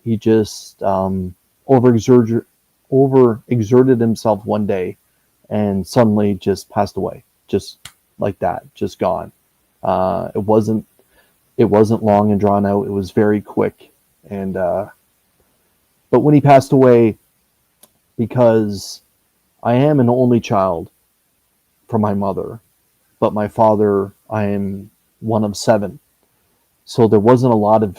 He just overexerted himself one day and suddenly just passed away, just like that, just gone. It wasn't long and drawn out. It was very quick. And but when he passed away, because I am an only child from my mother, but my father, I am one of 7. So there wasn't a lot of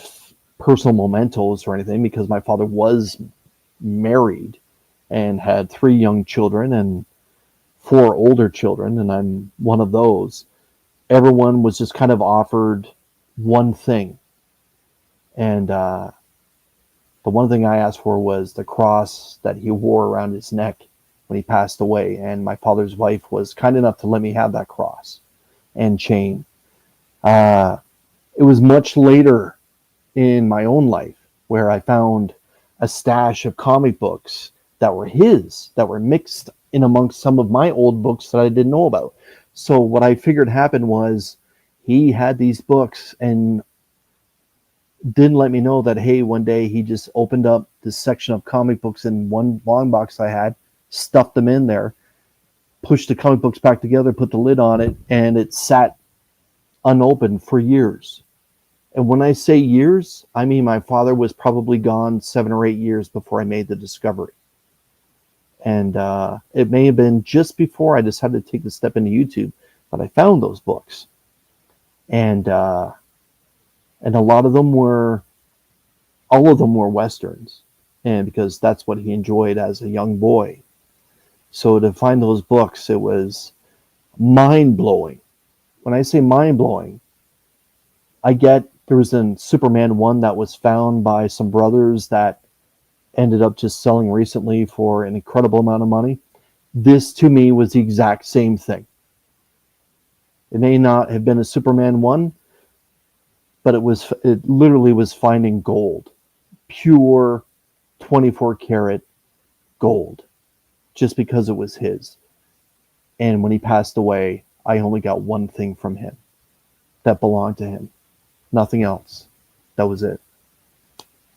personal mementos or anything, because my father was married and had 3 young children and 4 older children, and I'm one of those. Everyone was just kind of offered one thing. And the one thing I asked for was the cross that he wore around his neck when he passed away. And my father's wife was kind enough to let me have that cross and chain. It was much later in my own life where I found a stash of comic books that were his, that were mixed in amongst some of my old books that I didn't know about. So what I figured happened was he had these books and didn't let me know that, hey, one day he just opened up this section of comic books in one long box I had, stuffed them in there, pushed the comic books back together, put the lid on it, and it sat unopened for years. And when I say years, I mean my father was probably gone 7 or 8 years before I made the discovery. And it may have been just before I decided to take the step into YouTube that I found those books. And a lot of them were, all of them were westerns, and because that's what he enjoyed as a young boy. So to find those books, it was mind blowing. When I say mind blowing, I get there was a Superman one that was found by some brothers that ended up just selling recently for an incredible amount of money. This to me was the exact same thing. It may not have been a Superman one, but it literally was finding gold, pure 24 karat gold, just because it was his. And when he passed away, I only got one thing from him that belonged to him. Nothing else. That was it.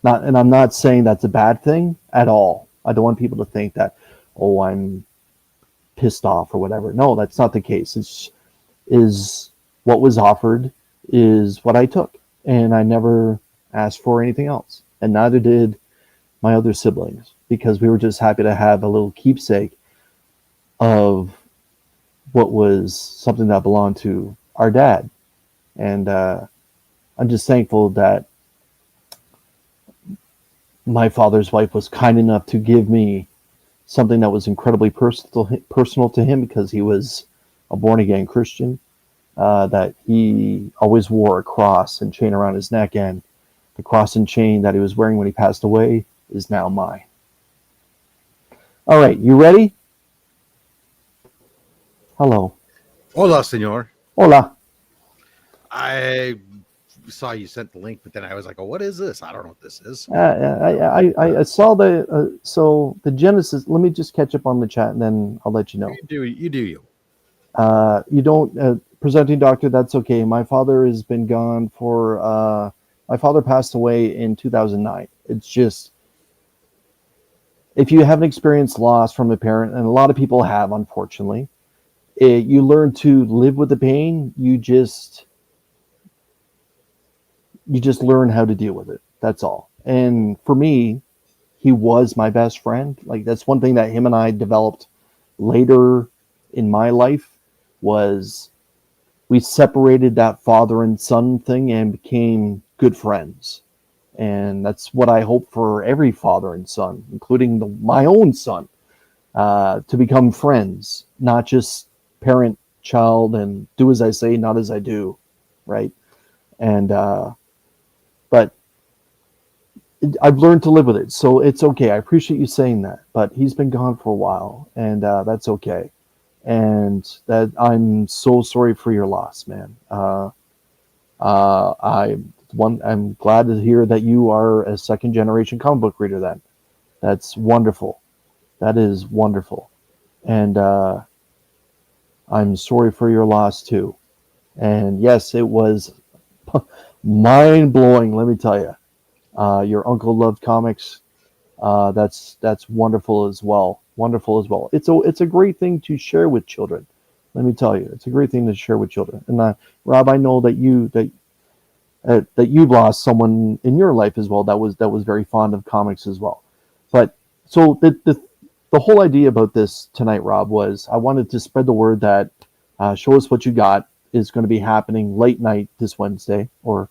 And I'm not saying that's a bad thing at all. I don't want people to think that, oh, I'm pissed off or whatever. No, that's not the case. Is what was offered is what I took, and I never asked for anything else, and neither did my other siblings, because we were just happy to have a little keepsake of what was something that belonged to our dad. And I'm just thankful that my father's wife was kind enough to give me something that was incredibly personal to him, because he was a born-again Christian, that he always wore a cross and chain around his neck, and the cross and chain that he was wearing when he passed away is now mine. All right, you ready? Hello. Hola, senor. Hola. I saw you sent the link, but then I was like, oh, what is this? I don't know what this is. I saw so the Genesis. Let me just catch up on the chat, and then I'll let you know. You do you. You don't, presenting doctor, that's okay. My father has been gone for, my father passed away in 2009. It's just, if you haven't experienced loss from a parent, and a lot of people have, unfortunately, you learn to live with the pain. You just learn how to deal with it. That's all. And for me, he was my best friend. Like, that's one thing that him and I developed later in my life, was we separated that father and son thing and became good friends. And that's what I hope for every father and son, including my own son, to become friends, not just parent, child, and do as I say, not as I do, right? And but I've learned to live with it, so it's okay. I appreciate you saying that, but he's been gone for a while, and that's okay. And that I'm so sorry for your loss, man. I'm glad to hear that you are a second generation comic book reader. That's wonderful. That is wonderful. And I'm sorry for your loss too. And yes, it was mind blowing. Let me tell you, your uncle loved comics. That's wonderful as well. Wonderful as well. It's a great thing to share with children. Let me tell you, it's a great thing to share with children. And Rob, I know that you've lost someone in your life as well that was very fond of comics as well. But so the whole idea about this tonight, Rob, was I wanted to spread the word that Show Us What You Got is going to be happening late night this Wednesday, or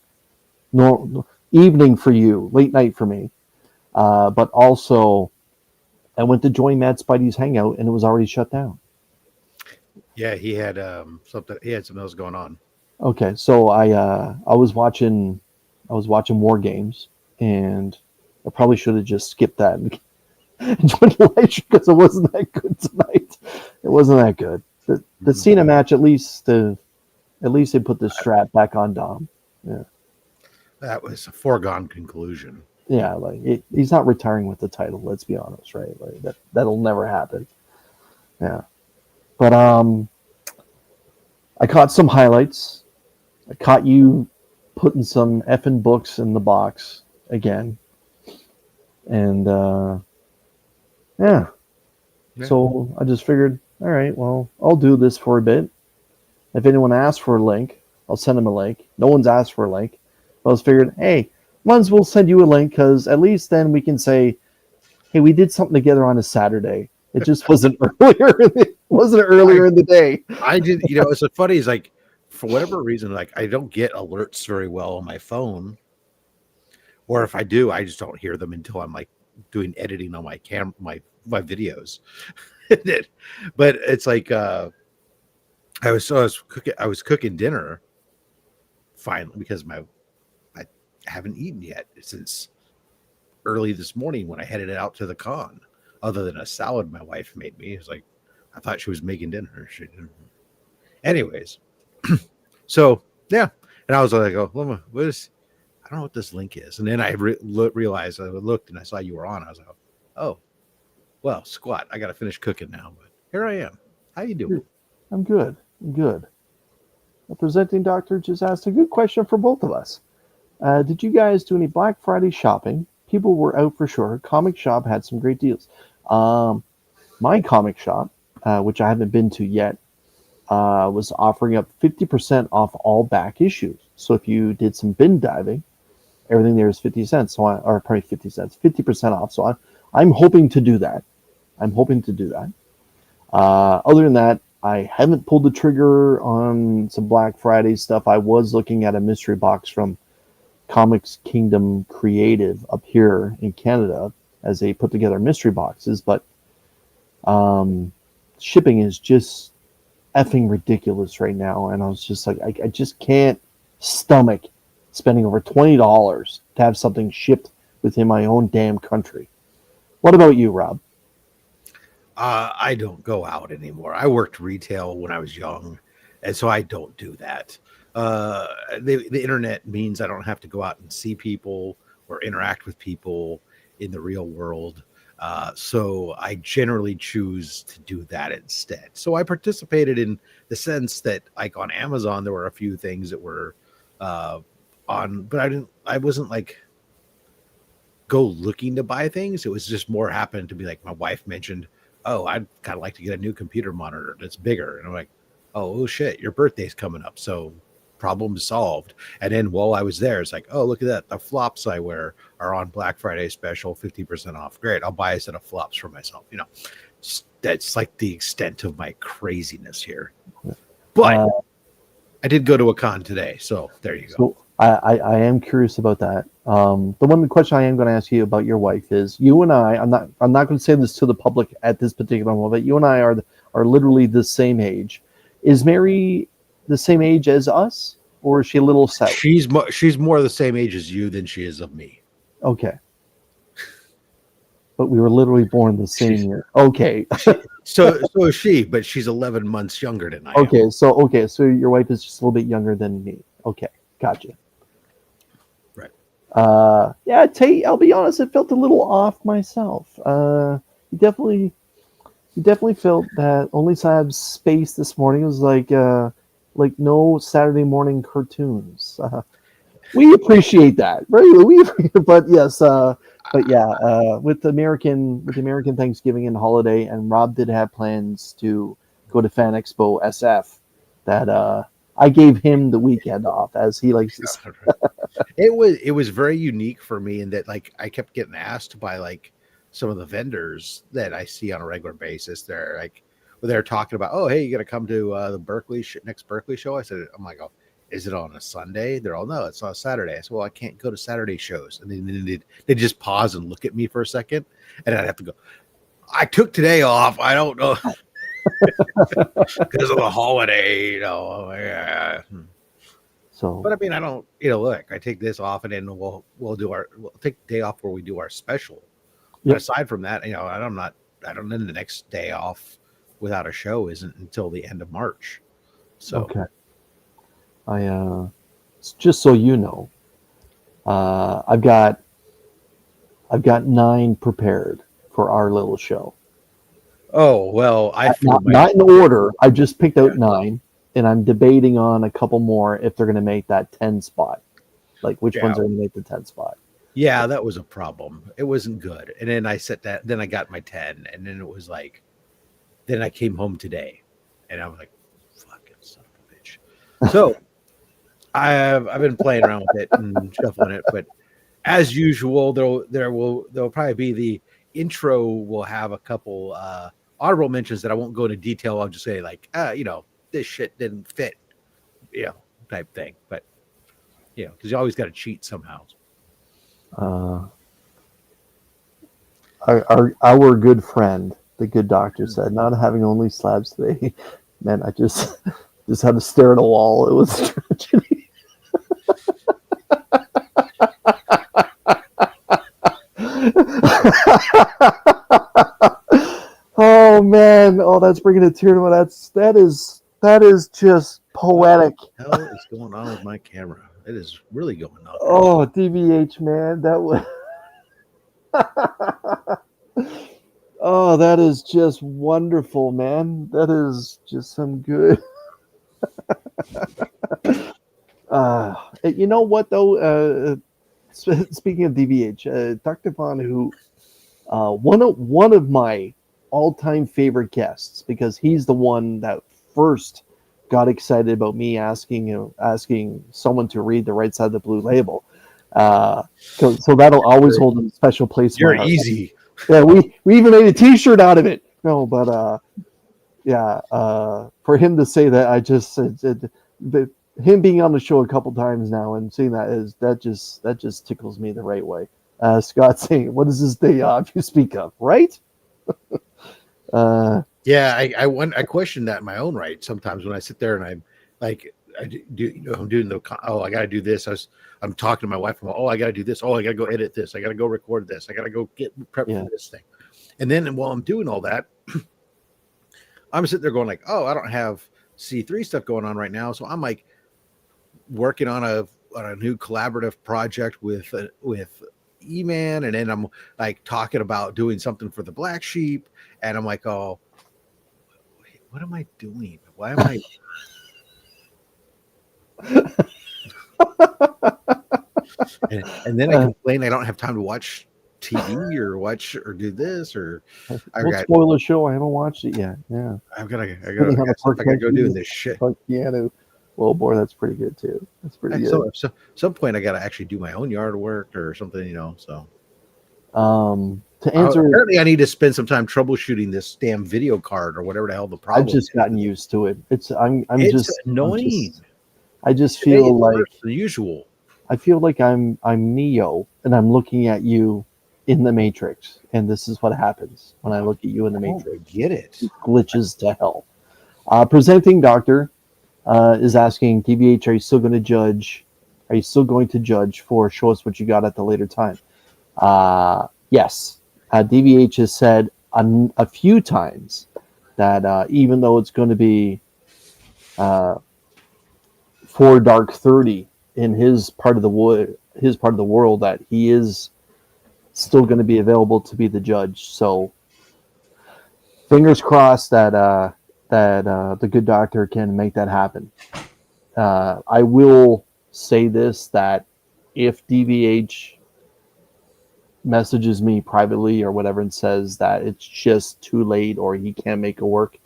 evening for you, late night for me. But also, I went to join Matt Spidey's hangout, and it was already shut down. Yeah, he had something. He had something else going on. Okay, so I was watching War Games, and I probably should have just skipped that and joined Elijah, because it wasn't that good tonight. It wasn't that good. The Cena match, at least they put the strap back on Dom. Yeah, that was a foregone conclusion. Yeah, like he's not retiring with the title. Let's be honest, right? Like that'll never happen. Yeah, but I caught some highlights. I caught you putting some effing books in the box again, and yeah. So I just figured, all right, well, I'll do this for a bit. If anyone asks for a link, I'll send them a link. No one's asked for a link. I was figuring, hey, once we'll send you a link because at least then we can say, hey, we did something together on a Saturday. It just wasn't earlier in the day. I did, it's so funny is like for whatever reason, like I don't get alerts very well on my phone. Or if I do, I just don't hear them until I'm like doing editing on my my videos. But it's like I was cooking dinner finally because I haven't eaten yet since early this morning when I headed out to the con. Other than a salad my wife made me, it's like I thought she was making dinner. She didn't. Anyways, so yeah, and I was like, "Oh, what is? I don't know what this link is." And then I realized I looked and I saw you were on. I was like, "Oh, well, squat. I got to finish cooking now." But here I am. How you doing? I'm good. I'm good. The presenting doctor just asked a good question for both of us. Did you guys do any Black Friday shopping? People were out for sure. Comic shop had some great deals. My comic shop, which I haven't been to yet, was offering up 50% off all back issues. So if you did some bin diving, everything there is 50 cents. So or probably 50 cents, 50% off. So I'm hoping to do that. Other than that, I haven't pulled the trigger on some Black Friday stuff. I was looking at a mystery box from Comics Kingdom Creative up here in Canada as they put together mystery boxes, but shipping is just effing ridiculous right now. And I was just like, I just can't stomach spending over $20 to have something shipped within my own damn country. What about you, Rob? I don't go out anymore. I worked retail when I was young, and so I don't do that. The internet means I don't have to go out and see people or interact with people in the real world. So I generally choose to do that instead. So I participated in the sense that, like on Amazon, there were a few things that were on, but I wasn't like go looking to buy things. It was just more happened to be like my wife mentioned, oh, I'd kind of like to get a new computer monitor that's bigger. And I'm like, oh shit, your birthday's coming up. So problem solved. And then while I was there, it's like, oh, look at that. The flops I wear are on Black Friday special, 50% off. Great. I'll buy a set of flops for myself. That's like the extent of my craziness here. But I did go to a con today. So there you go. So I am curious about that. The question I am going to ask you about your wife is, you and I'm not going to say this to the public at this particular moment. You and I are literally the same age. Is Mary the same age as us, or is she a little south? She's more the same age as you than she is of me. Okay. But we were literally born the same year. Okay. So is she, but she's 11 months younger than I am. Okay, so your wife is just a little bit younger than me. Okay, gotcha. Right. Yeah, Tate, I'll be honest, it felt a little off myself. You definitely felt that Only Sab's space this morning was like no Saturday morning cartoons. We appreciate that, right? But yes, with the American Thanksgiving and holiday, and Rob did have plans to go to Fan Expo SF. That I gave him the weekend off, as he likes to say. It was very unique for me in that, like, I kept getting asked by like some of the vendors that I see on a regular basis. They're talking about, oh, hey, you got to come to the next Berkeley show. I said, I'm like, oh, is it on a Sunday? They're all, no, it's on a Saturday. I said, well, I can't go to Saturday shows. And then they just pause and look at me for a second, and I'd have to go, I took today off. I don't know. Because of the holiday, yeah. So, But I mean, I don't, look, I take this off, and then we'll take the day off where we do our special. Yep. But aside from that, I don't know, the next day off without a show isn't until the end of March. So okay. I just so you know, I've got 9 prepared for our little show. oh well, not in order. I just picked out 9, and I'm debating on a couple more if they're going to make that 10 spot. Like which ones are going to make the 10 spot. Yeah, that was a problem. It wasn't good. And then I set that. Then I got my 10, and then it was like, then I came home today, and I was like, "Fucking son of a bitch." So I've been playing around with it and shuffling it, but as usual, there'll probably be the intro. Will have a couple audible mentions that I won't go into detail. I'll just say like, this shit didn't fit, type thing. But because you always got to cheat somehow. Our good friend, the good doctor, said, "Not having only slabs today, man. I just had to stare at a wall. It was a tragedy." Oh man! Oh, that's bringing a tear to my. That is just poetic. What the hell is going on with my camera? It is really going on. Oh, DVH, man, that was. Oh, that is just wonderful, man. That is just some good. You know what though? Speaking of DVH, Dr. Vaughn, who one of my all-time favorite guests, because he's the one that first got excited about me asking someone to read the right side of the blue label. So that'll always hold a special place. You're easy. Yeah, we even made a T-shirt out of it. No, but for him to say that, I just him being on the show a couple times now and seeing that just tickles me the right way. Scott saying, "What is this day off you speak of?" Right? Yeah, I question that in my own right sometimes when I sit there and I'm like, I'm doing I got to do this. I'm talking to my wife. I got to do this. I got to go edit this. I got to go record this. I got to go get prep for this thing. And then while I'm doing all that, I'm sitting there going like, I don't have C3 stuff going on right now. So I'm like working on a new collaborative project with E-Man. And then I'm like talking about doing something for the Black Sheep. And I'm like, what am I doing? Why am I? and then I complain I don't have time to watch TV or do this or spoiler show. I haven't watched it yet. Yeah, I gotta go do this shit. Piano. Well, boy, that's pretty good too. That's pretty good. So at some point I gotta actually do my own yard work or something, So to answer, apparently I need to spend some time troubleshooting this damn video card or whatever the hell the problem. I've just gotten used to it. It's just annoying. I just feel like the usual. I feel like I'm Neo and I'm looking at you in the Matrix, and this is what happens when I look at you in the Matrix. Get it? It glitches to hell. Presenting doctor is asking DBH, are you still going to judge? Are you still going to judge for Show Us What You Got at the later time? Yes. DBH has said a few times that even though it's going to be for Dark 30 in his part of the world, that he is still going to be available to be the judge. So fingers crossed that the good doctor can make that happen. I will say this, that if DVH messages me privately or whatever and says that it's just too late or he can't make it work,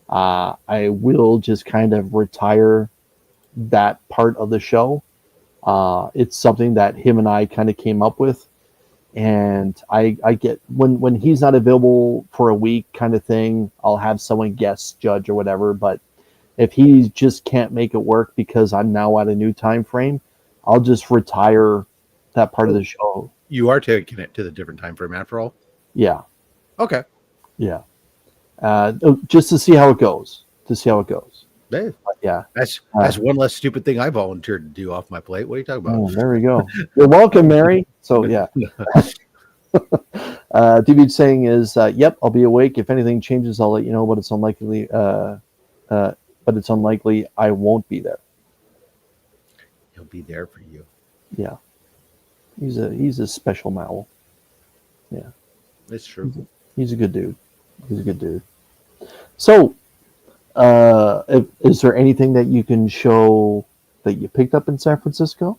I will just kind of retire that part of the show. It's something that him and I kind of came up with, and I get when he's not available for a week kind of thing, I'll have someone guest judge or whatever. But if he just can't make it work because I'm now at a new time frame, I'll just retire that part of the show. You are taking it to the different time frame after all? Yeah. Okay. Yeah. Just to see how it goes. Hey, yeah. That's one less stupid thing I volunteered to do off my plate. What are you talking about? Oh, there we go. You're welcome, Mary. So yeah. DB saying is, yep, I'll be awake. If anything changes, I'll let you know, but it's unlikely I won't be there. He'll be there for you. Yeah. He's a special Mowell. Yeah. It's true. He's a good dude. So, is there anything that you can show that you picked up in San Francisco?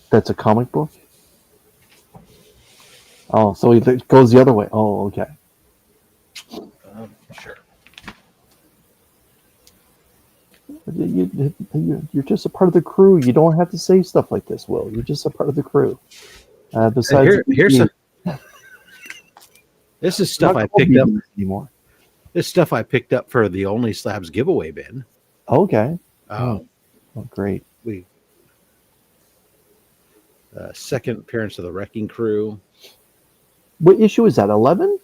That's a comic book? Oh, so it goes the other way. Oh, okay. Sure. You're just a part of the crew. You don't have to say stuff like this, Will. You're just a part of the crew. Besides, Here's this is stuff I picked up anymore. This stuff I picked up for the Only Slabs giveaway bin. Okay. Oh, Great. we second appearance of the Wrecking Crew. What issue is that? 11?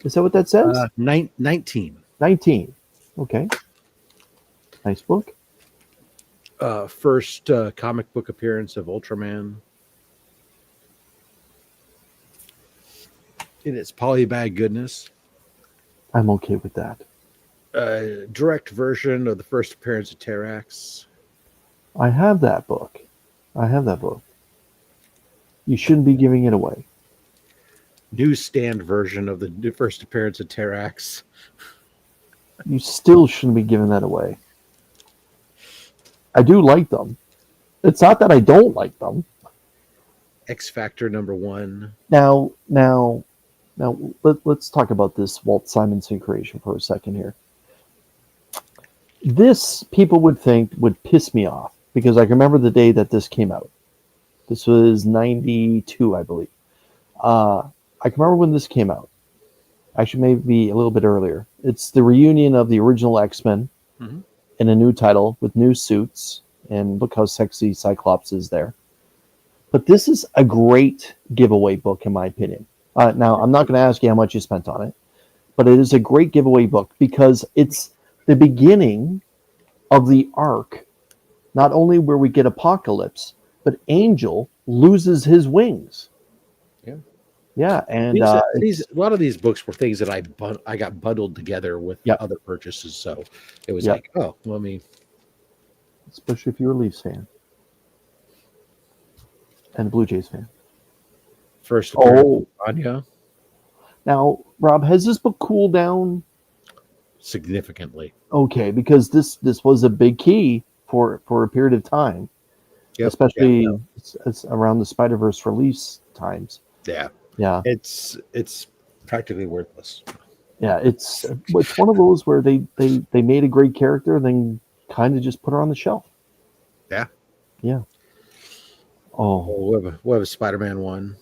Is that what that says? 19. 19. Okay. Nice book. First comic book appearance of Ultraman. In its polybag goodness. I'm okay with that. Direct version of the first appearance of Terrax. I have that book. You shouldn't be giving it away. Newsstand version of the first appearance of Terrax. You still shouldn't be giving that away. I do like them. It's not that I don't like them. X Factor #1. Now, let's talk about this Walt Simonson creation for a second here. This, people would think, would piss me off because I can remember the day that this came out. This was 92, I believe. I can remember when this came out. Actually, maybe a little bit earlier. It's the reunion of the original X-Men in a new title with new suits. And look how sexy Cyclops is there. But this is a great giveaway book, in my opinion. Now, I'm not going to ask you how much you spent on it, but it is a great giveaway book because it's the beginning of the arc, not only where we get Apocalypse, but Angel loses his wings. Yeah, and a lot of these books were things that I got bundled together with other purchases, so it was like, oh, well, I mean, especially if you're a Leafs fan and a Blue Jays fan. First appearance of Anya. Now, Rob, has this book cooled down significantly? Okay, because this was a big key for a period of time, especially it's around the Spider-Verse release times. Yeah, it's practically worthless. Yeah, it's one of those where they made a great character and then kind of just put her on the shelf. Yeah. Oh, we have a Spider-Man 1.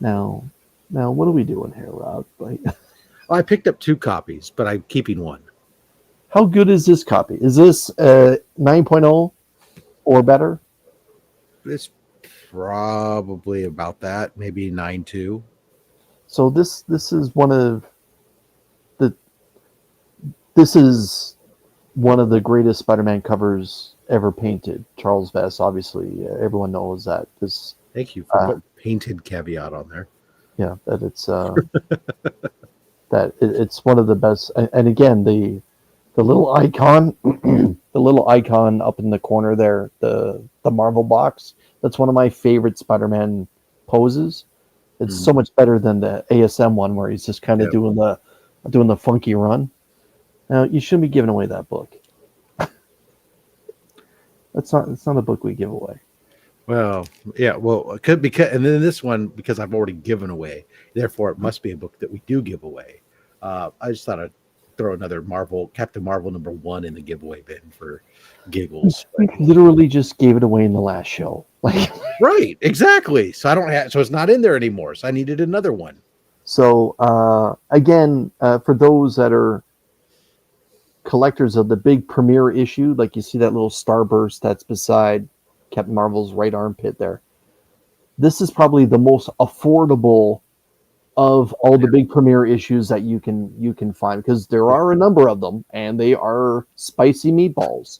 Now, what are we doing here, Rob? I picked up 2 copies, but I'm keeping 1. How good is this copy? Is this 9.0 or better? It's probably about that, maybe 9.2. So this is one of the greatest Spider-Man covers ever painted. Charles Vess, obviously, everyone knows that. Thank you for putting painted caveat on there. Yeah, that it's it's one of the best. And again, the little icon, the little icon up in the corner there, the Marvel box. That's one of my favorite Spider-Man poses. It's so much better than the ASM one where he's just kind of doing the funky run. Now you shouldn't be giving away that book. It's not a book we give away. Well, yeah, well, and then this one, because I've already given away, therefore it must be a book that we do give away. I just thought I'd throw another Captain Marvel #1 in the giveaway bin for giggles. We literally just gave it away in the last show. Right, exactly. So so it's not in there anymore. So I needed another one. So again, for those that are collectors of the big premiere issue, like you see that little starburst that's beside Captain Marvel's right armpit there. This is probably the most affordable of all the big premiere issues that you can find, because there are a number of them and they are spicy meatballs.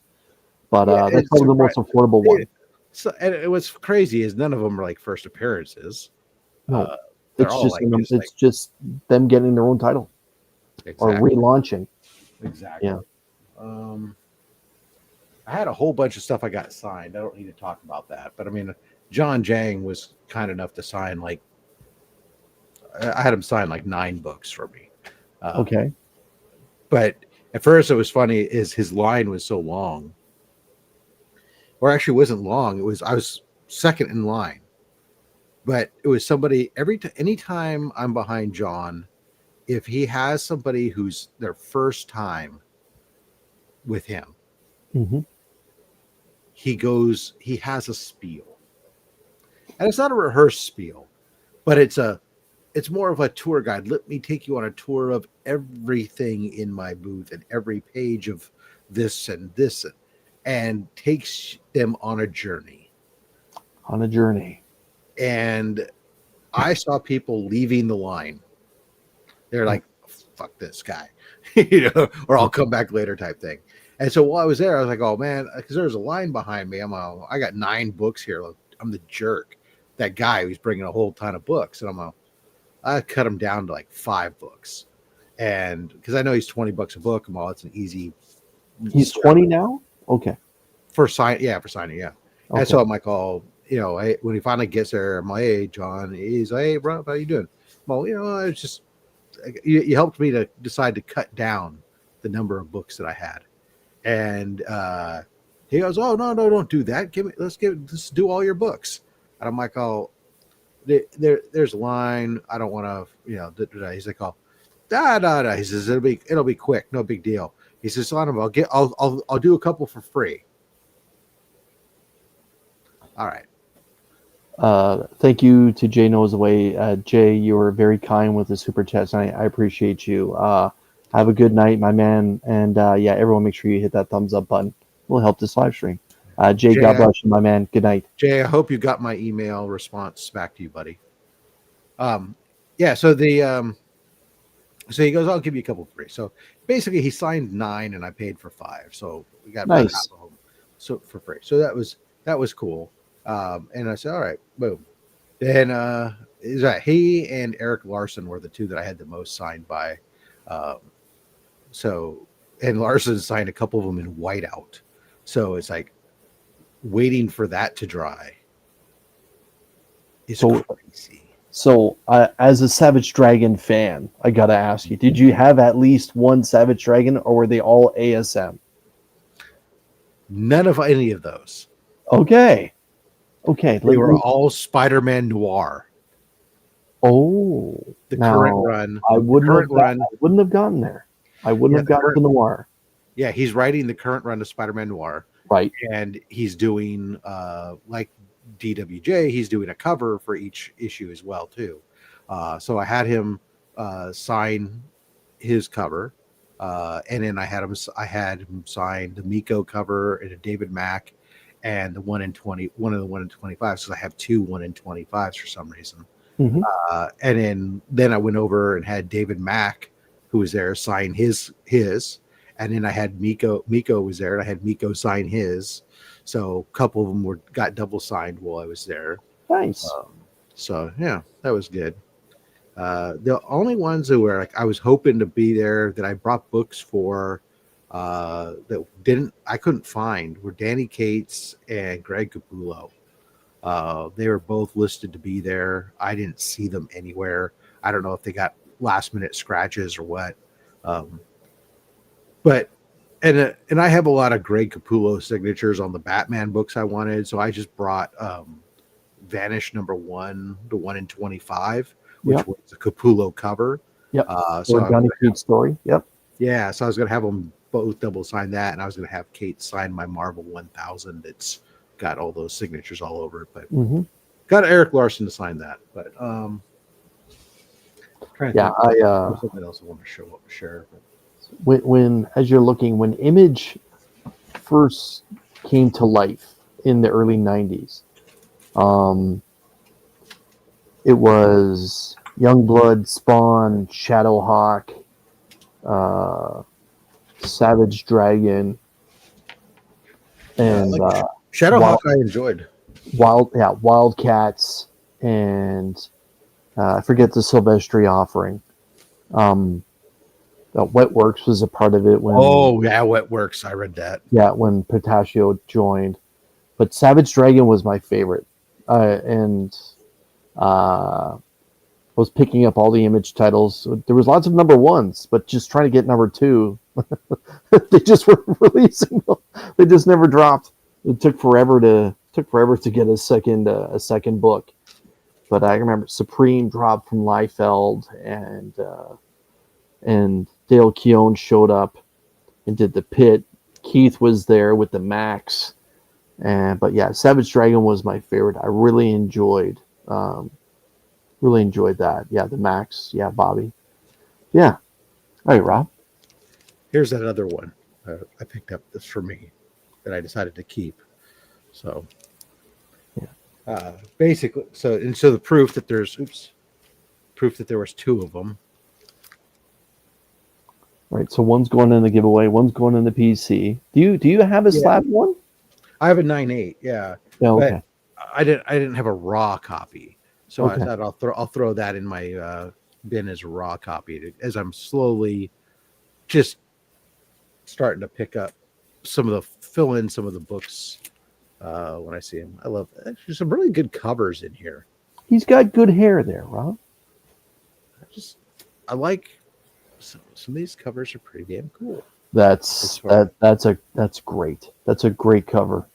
But that's probably the most affordable one. So, and what's crazy is none of them are like first appearances. No, it's just them getting their own title or relaunching. Exactly. Yeah. I had a whole bunch of stuff I got signed. I don't need to talk about that, but I mean, John Jang was kind enough to sign I had him sign 9 books for me. Okay. But at first it was funny is his line was so long. Or actually it wasn't long. I was second in line. But it was somebody anytime I'm behind John, if he has somebody who's their first time with him, Mm-hmm. he has a spiel, and it's not a rehearsed spiel, but it's more of a tour guide. Let me take you on a tour of everything in my booth and every page of this and this, and takes them on a journey. On a journey. And I saw people leaving the line. They're like, fuck this guy, or I'll come back later type thing. And so while I was there, I was like, oh man, because there's a line behind me. I got 9 books here. I'm the jerk. That guy who's bringing a whole ton of books. And I cut him down to like 5 books. And because I know he's $20 a book. It's an easy. He's 20 now? Okay. For signing. Yeah. Okay. And so I'm like, oh, hey, when he finally gets there, I'm like, hey, John. He's like, hey, bro, how you doing? Well, it's just, you helped me to decide to cut down the number of books that I had. And he goes, oh, no, don't do that. Let's do all your books. And I'm like, oh, there's a line. I don't want to, he's like, oh, da. He says, it'll be quick. No big deal. He says, I'll do a couple for free. All right. Thank you to Jay Knows the Way. Jay, you were very kind with the super chats, and I appreciate you. Have a good night, my man. And everyone make sure you hit that thumbs up button. Will help this live stream. Jay, God bless you, my man. Good night. Jay, I hope you got my email response back to you, buddy. So he goes, I'll give you a couple free. So basically he signed 9 and I paid for 5. So we got about half of them so for free. So that was cool. And I said, all right, boom. Then he and Eric Larson were the 2 that I had the most signed by. And Larson signed a couple of them in whiteout. So it's like waiting for that to dry. It's crazy. So, as a Savage Dragon fan, I gotta ask you: did you have at least one Savage Dragon, or were they all ASM? None of any of those. Okay. They were all Spider-Man Noir. Oh, current run. I wouldn't have gotten there. I wouldn't have gotten to Noir. Yeah, he's writing the current run of Spider-Man Noir. Right. And he's doing like DWJ, he's doing a cover for each issue as well too. So I had him sign his cover, and then I had him sign the Miko cover and a David Mack and the 1 in 25. So I have 2 1 in 25s for some reason. Mm-hmm. And then I went over and had David Mack, who was there, sign his, and then I had Miko was there, and I had Miko sign his. So a couple of them got double signed while I was there. Nice. So yeah, that was good. The only ones that were like I was hoping to be there that I brought books for that I couldn't find were Danny Cates and Greg Capullo. They were both listed to be there. I didn't see them anywhere. I don't know if they got last minute scratches or what. But I have a lot of Greg Capullo signatures on the Batman books I wanted, so I just brought Vanish #1, the 1 in 25, which was a Capullo cover. Yep. So Johnny Cates story. Yep. Yeah, so I was gonna have them both double sign that, and I was gonna have Kate sign my Marvel 1000 that's got all those signatures all over it. But got Eric Larson to sign that. But something else I want to share. When as you're looking, when Image first came to life in the early 90s, it was Youngblood, Spawn, Shadowhawk, Savage Dragon, and Shadowhawk I enjoyed. Wildcats, and I forget the Silvestri offering. Wetworks was a part of it. Wetworks. I read that. Yeah, when Pistachio joined. But Savage Dragon was my favorite. And I was picking up all the Image titles. There was lots of #1s, but just trying to get #2, they just were releasing them. They just never dropped. It took forever to get a second book. But I remember Supreme dropped from Liefeld, and Dale Keown showed up and did the Pit Keith was there with the Max, and but yeah, Savage Dragon was my favorite. I really enjoyed that. Yeah, the Max. Yeah, Bobby. Yeah. All right, Rob. Here's another one I picked up this for me that I decided to keep. So Yeah. basically, so the proof that proof that there was two of them. All right, so one's going in the giveaway, one's going in the PC. Do you have a Yeah. slab one? I have a 9.8, yeah, Yeah, but okay. I didn't have a raw copy, so I Okay. thought I'll throw that in my bin as a raw copy as I'm slowly just starting to pick up fill in some of the books when I see them. I love there's some really good covers in here. He's got good hair there, Rob. I like some of these covers are pretty damn cool. That's that's great. That's a great cover.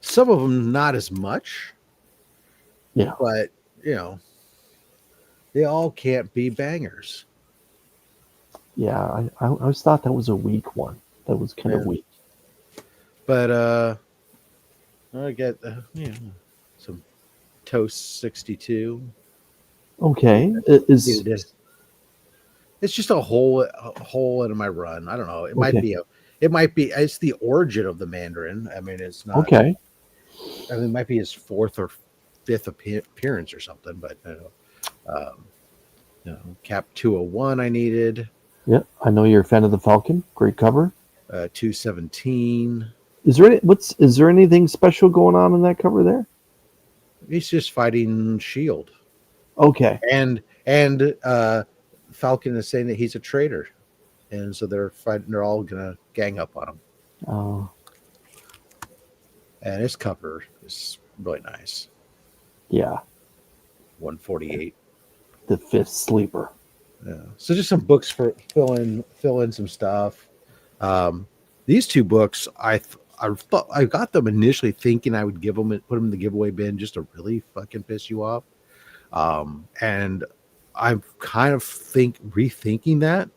Some of them not as much, Yeah. but you know, they all can't be bangers. Yeah, I always thought that was a weak one. That was kind of Yeah. weak. But I get some Toast 62. Okay. It's just a hole in my run. I don't know. It Okay. might be it's the origin of the Mandarin. I mean, it's not. Okay. I mean, it might be his fourth or fifth appearance or something. But Cap 201 I needed. Yeah, I know you're a fan of the Falcon. Great cover. 217. Is there anything special going on in that cover there? He's just fighting Shield, Okay. and Falcon is saying that he's a traitor, and so they're fighting. They're all gonna gang up on him. Oh, And his cover is really nice. yeah. 148. The Fifth Sleeper. Yeah. So just some books for fill in some stuff. These two books, I thought I got them initially thinking I would put them in the giveaway bin just to really fucking piss you off. And I'm kind of rethinking that.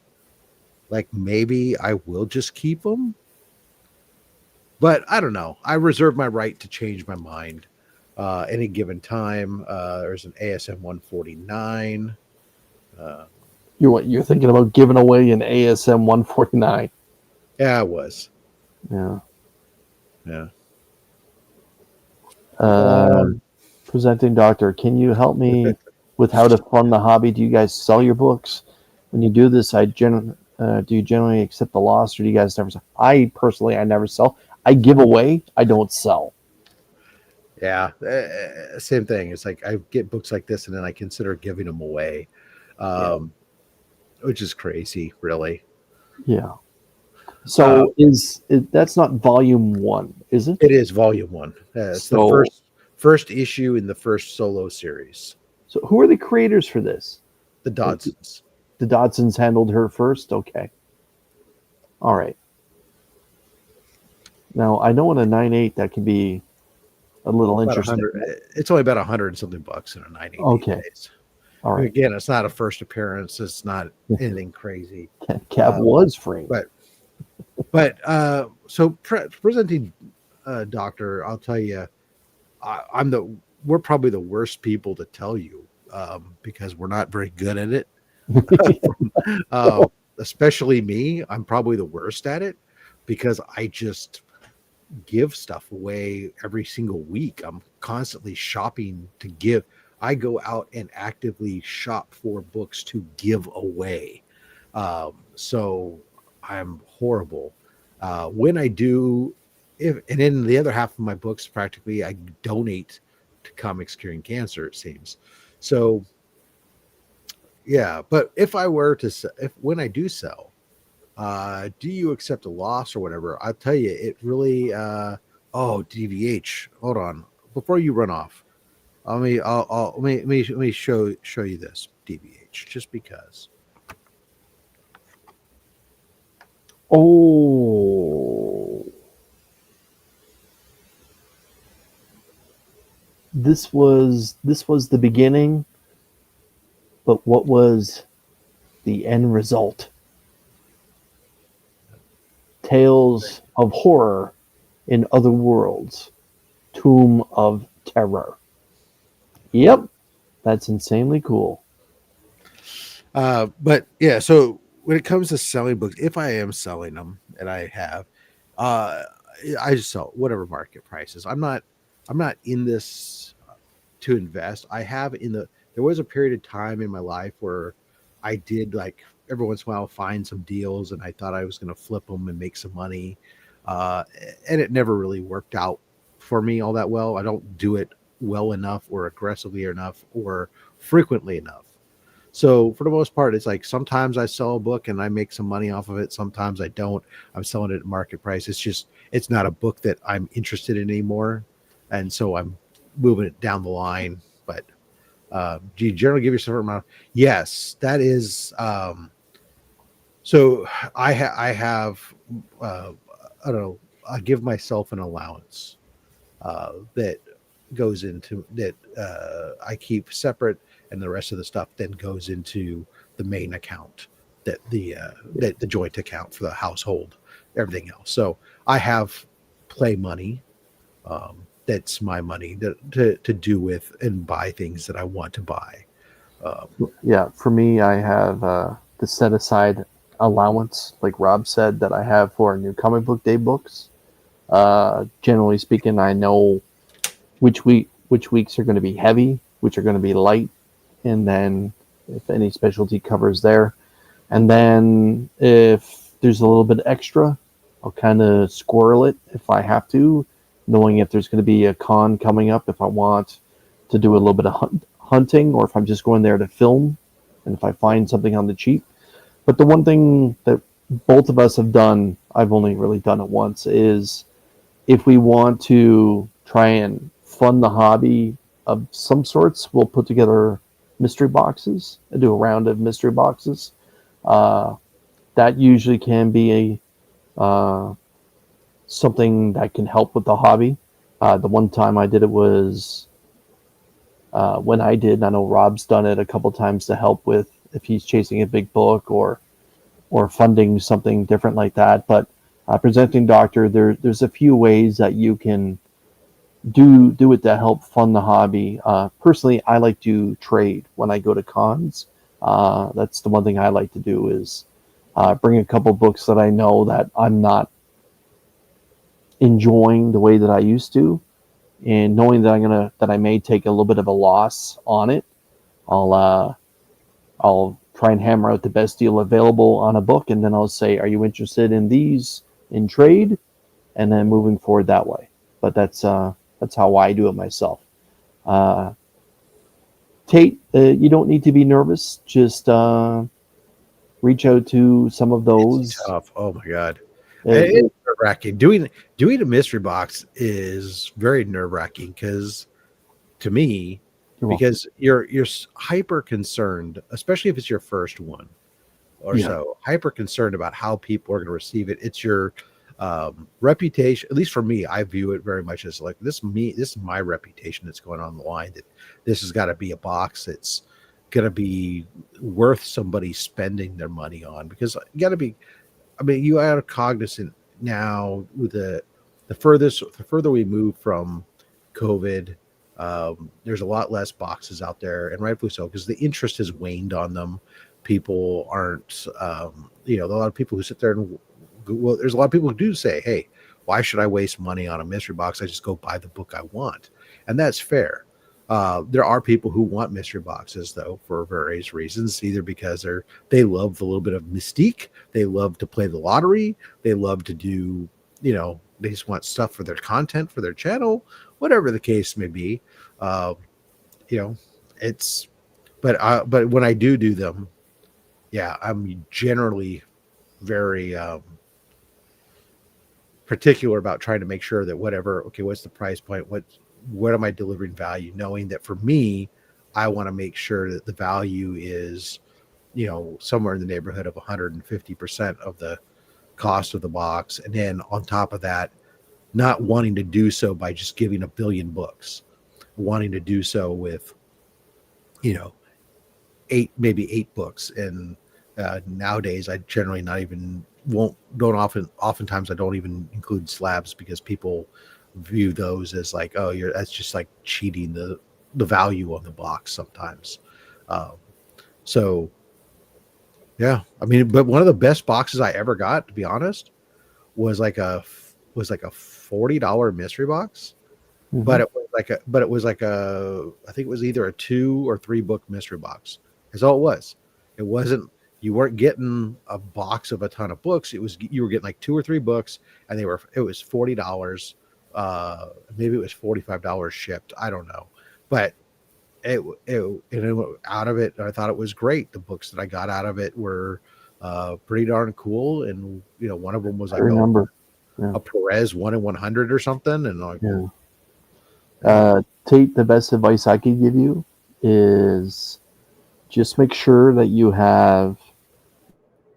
Like maybe I will just keep them. But I don't know. I reserve my right to change my mind any given time. There's an ASM 149. You're thinking about giving away an ASM 149? Yeah, I was. Yeah. Yeah. Presenting doctor, can you help me with how to fund the hobby? Do you guys sell your books? When you do this, do you generally accept the loss, or do you guys never sell? I personally never sell. I give away. I don't sell. Yeah, same thing. It's like I get books like this, and then I consider giving them away, which is crazy, really. Yeah. So that's not volume 1, is it? It is volume 1. It's the first issue in the first solo series. So who are the creators for this? The Dodsons. The Dodsons handled her first. Okay. All right. Now I know in a 9.8 that can be a little interesting. It's only about 100 and something bucks in a 9.8. Okay. Days. All right. Again, it's not a first appearance. It's not anything crazy. Cap was free. But so presenting doctor, I'll tell you, we're probably the worst people to tell you because we're not very good at it. Especially me, I'm probably the worst at it because I just give stuff away every single week. I'm constantly shopping to give. I go out and actively shop for books to give away. So I'm horrible. When I do, and in the other half of my books, practically I donate to Comics Curing Cancer, it seems. So yeah, but if I were to, when I do sell, do you accept a loss or whatever? I'll tell you, it really, DVH, hold on. Before you run off, let me show you this DVH just because. Oh, this was the beginning, but what was the end result? Tales of Horror in Other Worlds, Tomb of Terror. Yep, that's insanely cool. But yeah, so when it comes to selling books, if I am selling them, and I have, uh, I just sell whatever market prices. I'm not in this to invest. I have in the there was a period of time in my life where I did like every once in a while find some deals, and I thought I was going to flip them and make some money, uh, and it never really worked out for me all that well. I don't do it well enough, or aggressively enough, or frequently enough. So for the most part, it's like sometimes I sell a book and I make some money off of it. Sometimes I don't. I'm selling it at market price. It's just it's not a book that I'm interested in anymore, and so I'm moving it down the line. But do you generally give yourself a certain amount? Yes, that is. So I have uh, I don't know. I give myself an allowance that goes into that I keep separate, and the rest of the stuff then goes into the main account, that the joint account for the household, everything else. So I have play money, that's my money to do with and buy things that I want to buy. Um, Yeah, for me, I have the set aside allowance, like Rob said, that I have for new comic book day books. Generally speaking, I know which weeks are going to be heavy, which are going to be light, and then if any specialty covers there, and then if there's a little bit extra, I'll kind of squirrel it if I have to, knowing if there's going to be a con coming up, if I want to do a little bit of hunting, or if I'm just going there to film, and if I find something on the cheap. But the one thing that both of us have done, I've only really done it once, is if we want to try and fund the hobby of some sorts, we'll put together mystery boxes and do a round of mystery boxes. Uh, that usually can be a something that can help with the hobby. The one time I did it was when I did. I know Rob's done it a couple times to help with if he's chasing a big book or funding something different like that. But presenting doctor, there's a few ways that you can do it to help fund the hobby. Personally, I like to trade when I go to cons. That's the one thing I like to do is bring a couple books that I know that I'm not enjoying the way that I used to, and knowing that I may take a little bit of a loss on it. I'll try and hammer out the best deal available on a book, and then I'll say, "Are you interested in these in trade?" And then moving forward that way. But that's how I do it myself. Uh, Tate, you don't need to be nervous. Just reach out to some of those. it's tough. Oh my god. Uh, It's nerve wracking. Doing a mystery box is very nerve wracking because to me, because you're hyper concerned, especially if it's your first one or Yeah. so, hyper concerned about how people are going to receive it. It's your reputation. At least for me, I view it very much as like this is my reputation that's going on the line. That this has got to be a box that's going to be worth somebody spending their money on, because you got to be. I mean, you are cognizant now with the further we move from COVID, there's a lot less boxes out there, and rightfully so, because the interest has waned on them. People aren't, a lot of people who sit there and well, there's a lot of people who do say, "Hey, why should I waste money on a mystery box? I just go buy the book I want," and that's fair. There are people who want mystery boxes though for various reasons, either because they love the little bit of mystique, they love to play the lottery, they love to do, they just want stuff for their content for their channel, whatever the case may be. Uh, you know, it's but when I do them, yeah, I'm generally very particular about trying to make sure that what's the price point, what am I delivering value, knowing that for me, I want to make sure that the value is, somewhere in the neighborhood of 150% of the cost of the box. And then on top of that, not wanting to do so by just giving a billion books, wanting to do so with, maybe eight books. And nowadays I generally not even oftentimes I don't even include slabs because people view those as like, oh, that's just like cheating the value of the box sometimes. Um, so yeah, I mean, but one of the best boxes I ever got, to be honest, was like a $40 mystery box. But Mhm. it was like a I think it was either a 2 or 3 book mystery box. That's all it was. It wasn't You weren't getting a box of a ton of books. You were getting like 2 or 3 books, and it was $40. Maybe it was $45 shipped. I don't know, but out of it, I thought it was great. The books that I got out of it were pretty darn cool, and one of them was I like remember. Yeah. a Perez 1 in 100 or something, and like, Yeah. yeah. Tate, the best advice I could give you is just make sure that you have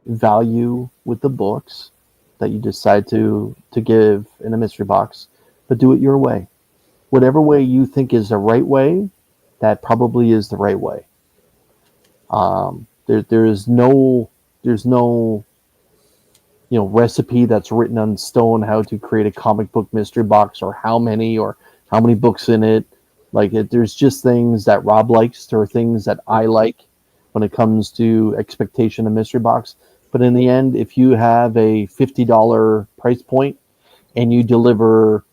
value with the books that you decide to give in a mystery box, but do it your way. Whatever way you think is the right way, that probably is the right way. There's no recipe that's written on stone how to create a comic book mystery box or how many books in it. There's just things that Rob likes. There are things that I like when it comes to expectation of mystery box. But in the end, if you have a $50 price point and you deliver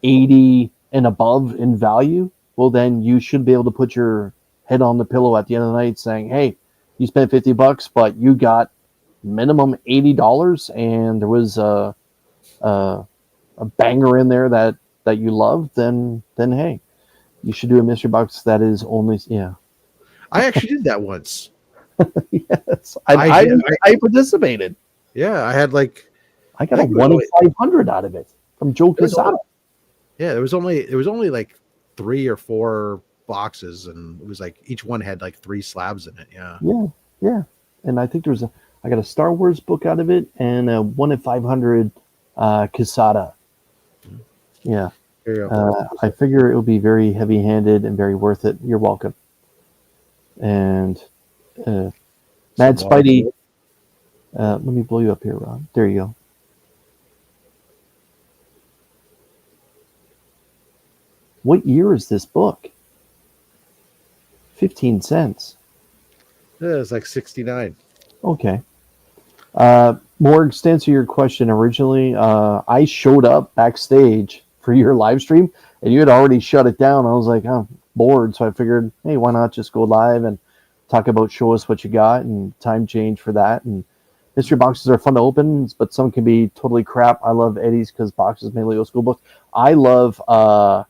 80 and above in value, well, then you should be able to put your head on the pillow at the end of the night saying, hey, you spent $50, but you got minimum $80, and there was a banger in there that you loved, then hey, you should do a mystery box that is only, yeah. I actually did that once. Yes, I did. I participated. Yeah, I had like I I got a think it was 1 in only 500 out of it from Joe there was only, Quesada. yeah, there was only like 3 or 4 boxes, and it was like each one had like 3 slabs in it. Yeah. Yeah, yeah. And I think I got a Star Wars book out of it and a 1 in 500 Quesada. Yeah. Here you go. I figure it will be very heavy handed and very worth it. You're welcome. And uh, Mad Some water. Spidey, let me blow you up here, Rob. There you go. What year is this book? 15 cents. Yeah, it's like 69. Okay. Morgs, to answer your question originally, I showed up backstage for your live stream and you had already shut it down. I was like, I'm bored. So I figured, hey, why not just go live and talk about show us what you got and time change for that. And mystery boxes are fun to open, but some can be totally crap. I love Eddie's because boxes mainly old school books. I love the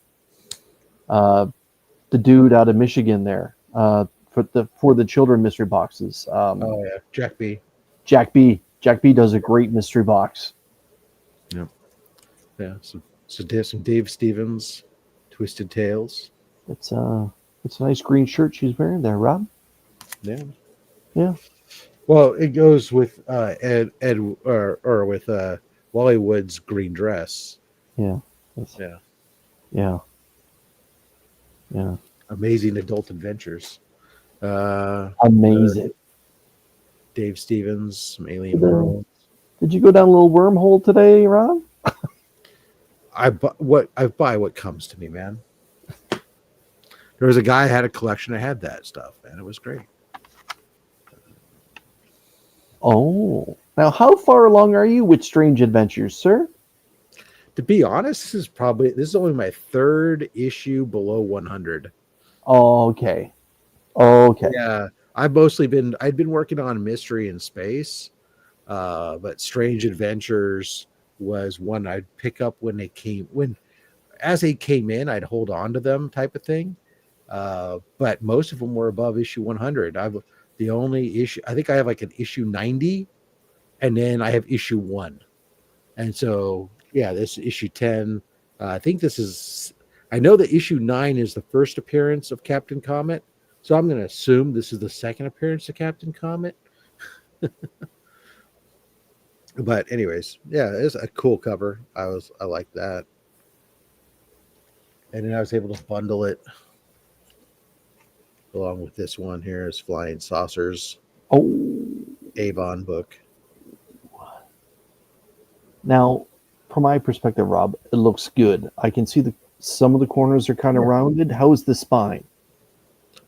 dude out of Michigan there for the children mystery boxes. Oh yeah, Jack B. Jack B. Jack B does a great mystery box. Yeah, yeah. So there's some Dave Stevens, Twisted Tales. It's a nice green shirt she's wearing there, Rob. Yeah. Yeah. Well, it goes with Ed or with Wally Wood's green dress. Yeah. Yeah. Yeah. Yeah. Amazing Adult Adventures. Amazing. Dave Stevens, some Alien Did, uh, World. Did you go down a little wormhole today, Rob? I buy what comes to me, man. There was a guy who had a collection that had that stuff, man. It was great. Oh. Now, how far along are you with Strange Adventures, sir? To be honest, this is only my 3rd issue below 100. Oh, okay. Okay. Yeah, I'd been working on Mystery in Space, but Strange Adventures was one I'd pick up as they came in, I'd hold on to them type of thing. But most of them were above issue 100. The only issue I think I have like an issue 90, and then I have issue 1, and so yeah, this issue 10. I think I know that issue 9 is the first appearance of Captain Comet, so I'm going to assume this is the second appearance of Captain Comet. But anyways, yeah, it's a cool cover. I like that, and then I was able to bundle it along with this one here is Flying Saucers Oh, Avon book. Now, from my perspective, Rob, it looks good. I can see some of the corners are kind of rounded. How is the spine?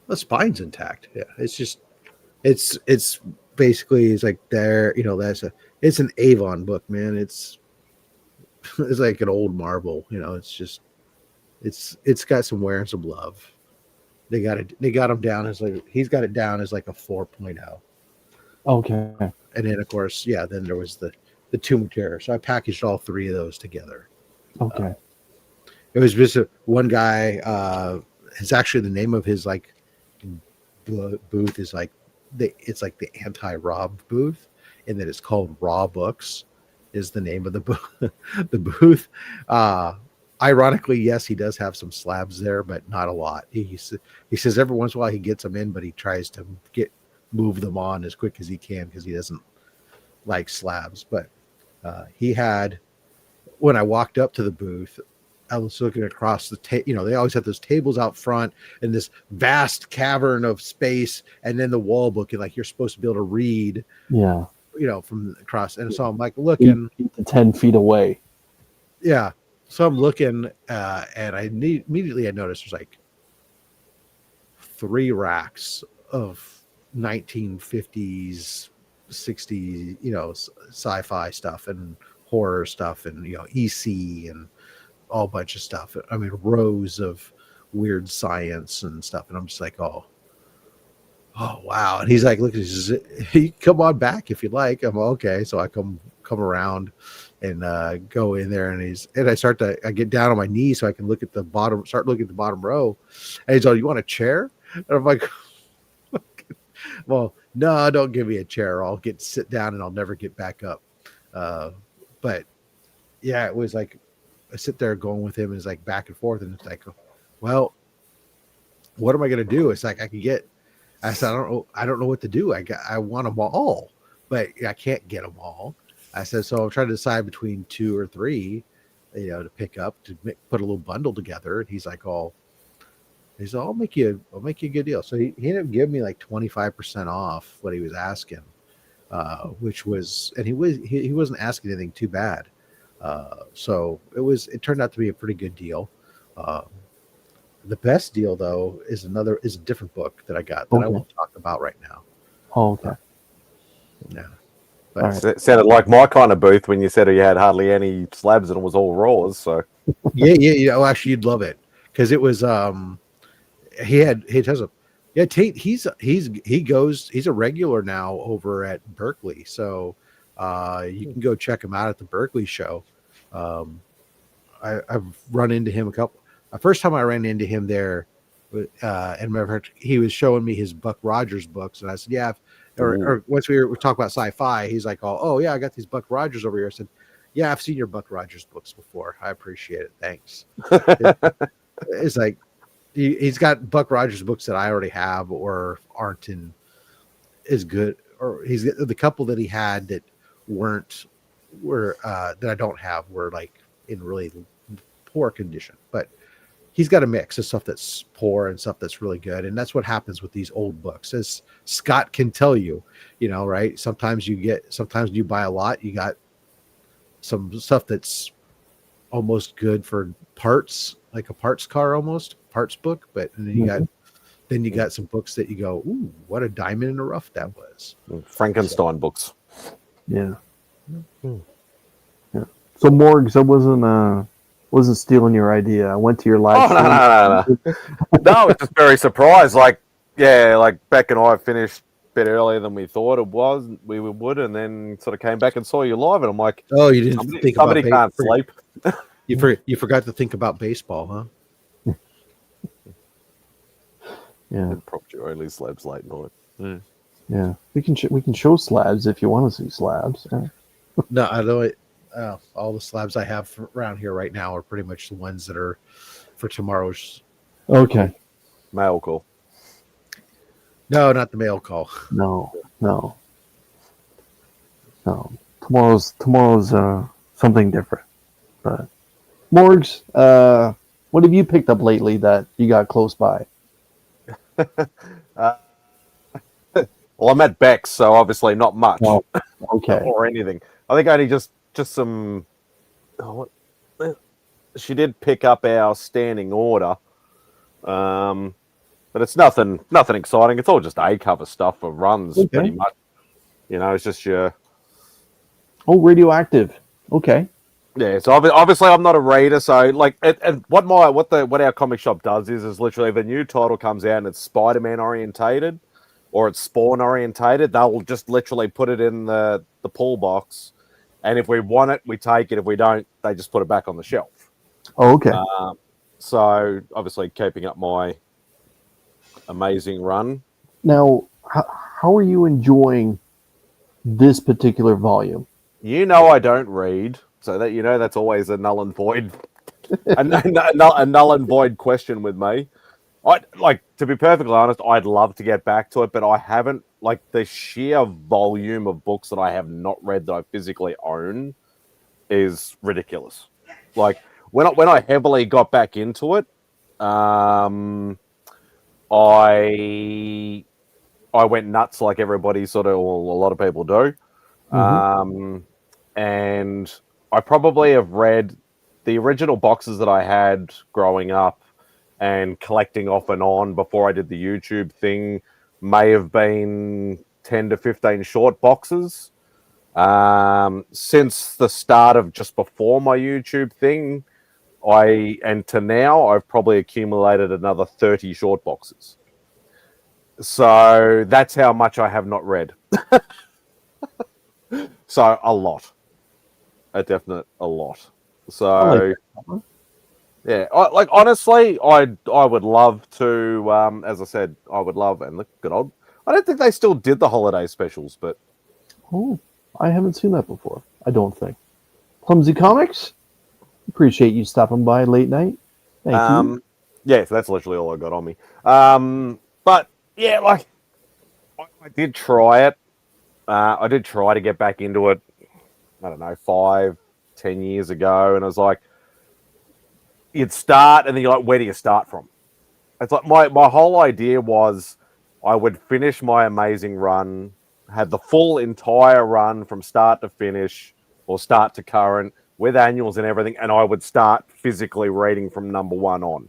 The spine's intact. Yeah, it's just it's basically it's like there. It's an Avon book, man. It's it's like an old marble. It's just it's got some wear and some love. They got it. They got him down as like he's got it down as like a 4.0. Okay. And then of course, yeah. Then there was the Tomb of Terror. So I packaged all three of those together. Okay. It was just one guy. It's actually the name of his like booth is like it's like the anti-Rob booth, and that it's called Raw Books is the name of the the booth. Ironically, yes, he does have some slabs there, but not a lot. He says every once in a while he gets them in, but he tries to move them on as quick as he can because he doesn't like slabs. But he had, when I walked up to the booth, I was looking across the table. They always have those tables out front in this vast cavern of space, and then the wall book, and like you're supposed to be able to read, Yeah. from across. And so I'm like looking 8 to 10 feet away. Yeah. So I'm looking, and immediately I noticed there's like 3 racks of 1950s, 60s, sci-fi stuff and horror stuff, and EC and all bunch of stuff. I mean, rows of weird science and stuff, and I'm just like, oh wow. And he's like, look, you come on back if you like. I'm okay. So I come around and go in there, and I get down on my knees so I can start looking at the bottom row. And he's like, you want a chair? And I'm like, well, no, don't give me a chair. I'll sit down and I'll never get back up. But yeah, it was like, I sit there going with him, and it's like back and forth, and it's like, well, what am I going to do? It's like I said, I don't know what to do. I want them all, but I can't get them all. I said, so I'm trying to decide between 2 or 3, to pick up to put a little bundle together. And he's like, I'll make you a good deal. So he ended up giving me like 25% off what he was asking, which was, and he wasn't asking anything too bad. So it turned out to be a pretty good deal. The best deal though is a different book that I got that I won't talk about right now. Oh, okay. Yeah. All right. It sounded like my kind of booth when you said you had hardly any slabs and it was all raws. So yeah. Oh, actually, you'd love it because it was he has a Tate. He's a regular now over at Berkeley, so you can go check him out at the Berkeley show. I've run into him the first time I ran into him there, and remember he was showing me his Buck Rogers books, and I said, yeah. Or once we talk about sci-fi, he's like, oh yeah, I got these Buck Rogers over here. I said, yeah, I've seen your Buck Rogers books before. I appreciate it. Thanks. It's like he's got Buck Rogers books that I already have or aren't as good, or he's the couple that he had that were that I don't have were like in really poor condition, but he's got a mix of stuff that's poor and stuff that's really good. And that's what happens with these old books. As Scott can tell you, right? Sometimes you buy a lot, you got some stuff that's almost good for parts, like a parts car, almost parts book. But then you got some books that you go, ooh, what a diamond in the rough that was. Frankenstein books. Yeah. Yeah. So Morgs, I wasn't stealing your idea. I went to your live stream. No. No, I was just very surprised. Like Beck and I finished a bit earlier than we thought we would, and then sort of came back and saw you live, and I'm like, oh, you didn't think somebody can't sleep. You forgot to think about baseball, huh? Yeah. Probably only slabs late night. Yeah. We can show slabs if you want to see slabs. Yeah. No, I don't. All the slabs I have around here right now are pretty much the ones that are for tomorrow's. Okay. Mail call. No, not the mail call. No. Tomorrow's something different. But Morgs, what have you picked up lately that you got close by? Well, I'm at Beck's, so obviously not much. Oh, okay. Or anything. I think only just just some. She did pick up our standing order, but it's nothing exciting. It's all just A cover stuff for runs, Okay. pretty much. It's just your. Oh, radioactive. Okay. Yeah, so obviously I'm not a reader, so like, and what our comic shop does is literally if a new title comes out and it's Spider-Man orientated, or it's Spawn orientated, they'll just literally put it in the pull box, and if we want it, we take it. If we don't, they just put it back on the shelf. Oh, okay. So obviously keeping up my amazing run. Now, how are you enjoying this particular volume? I don't read, so that that's always a null and void, a null and void question with me. I like, to be perfectly honest, I'd love to get back to it, but I haven't. Like, the sheer volume of books that I have not read that I physically own is ridiculous. Like, when I heavily got back into it, I went nuts like everybody sort of, or a lot of people do. And I probably have read the original boxes that I had growing up and collecting off and on before I did the YouTube thing may have been 10 to 15 short boxes. Since the start of just before my YouTube thing, to now, I've probably accumulated another 30 short boxes. So that's how much I have not read. So a lot. A definite a lot. So yeah, honestly, I would love to. As I said, I would love, and look, good old. I don't think they still did the holiday specials, but Oh, I haven't seen that before. I don't think. Clumsy Comics. Appreciate you stopping by late night. Thank you. yeah, so that's literally all I got on me. But yeah, like I did try it. I did try to get back into it. I don't know, 5-10 years ago, and I was like, you'd start, and then you're like, where do you start from? It's like my whole idea was I would finish my amazing run, had the full entire run from start to finish, or start to current, with annuals and everything, and I would start physically reading from number 1 on.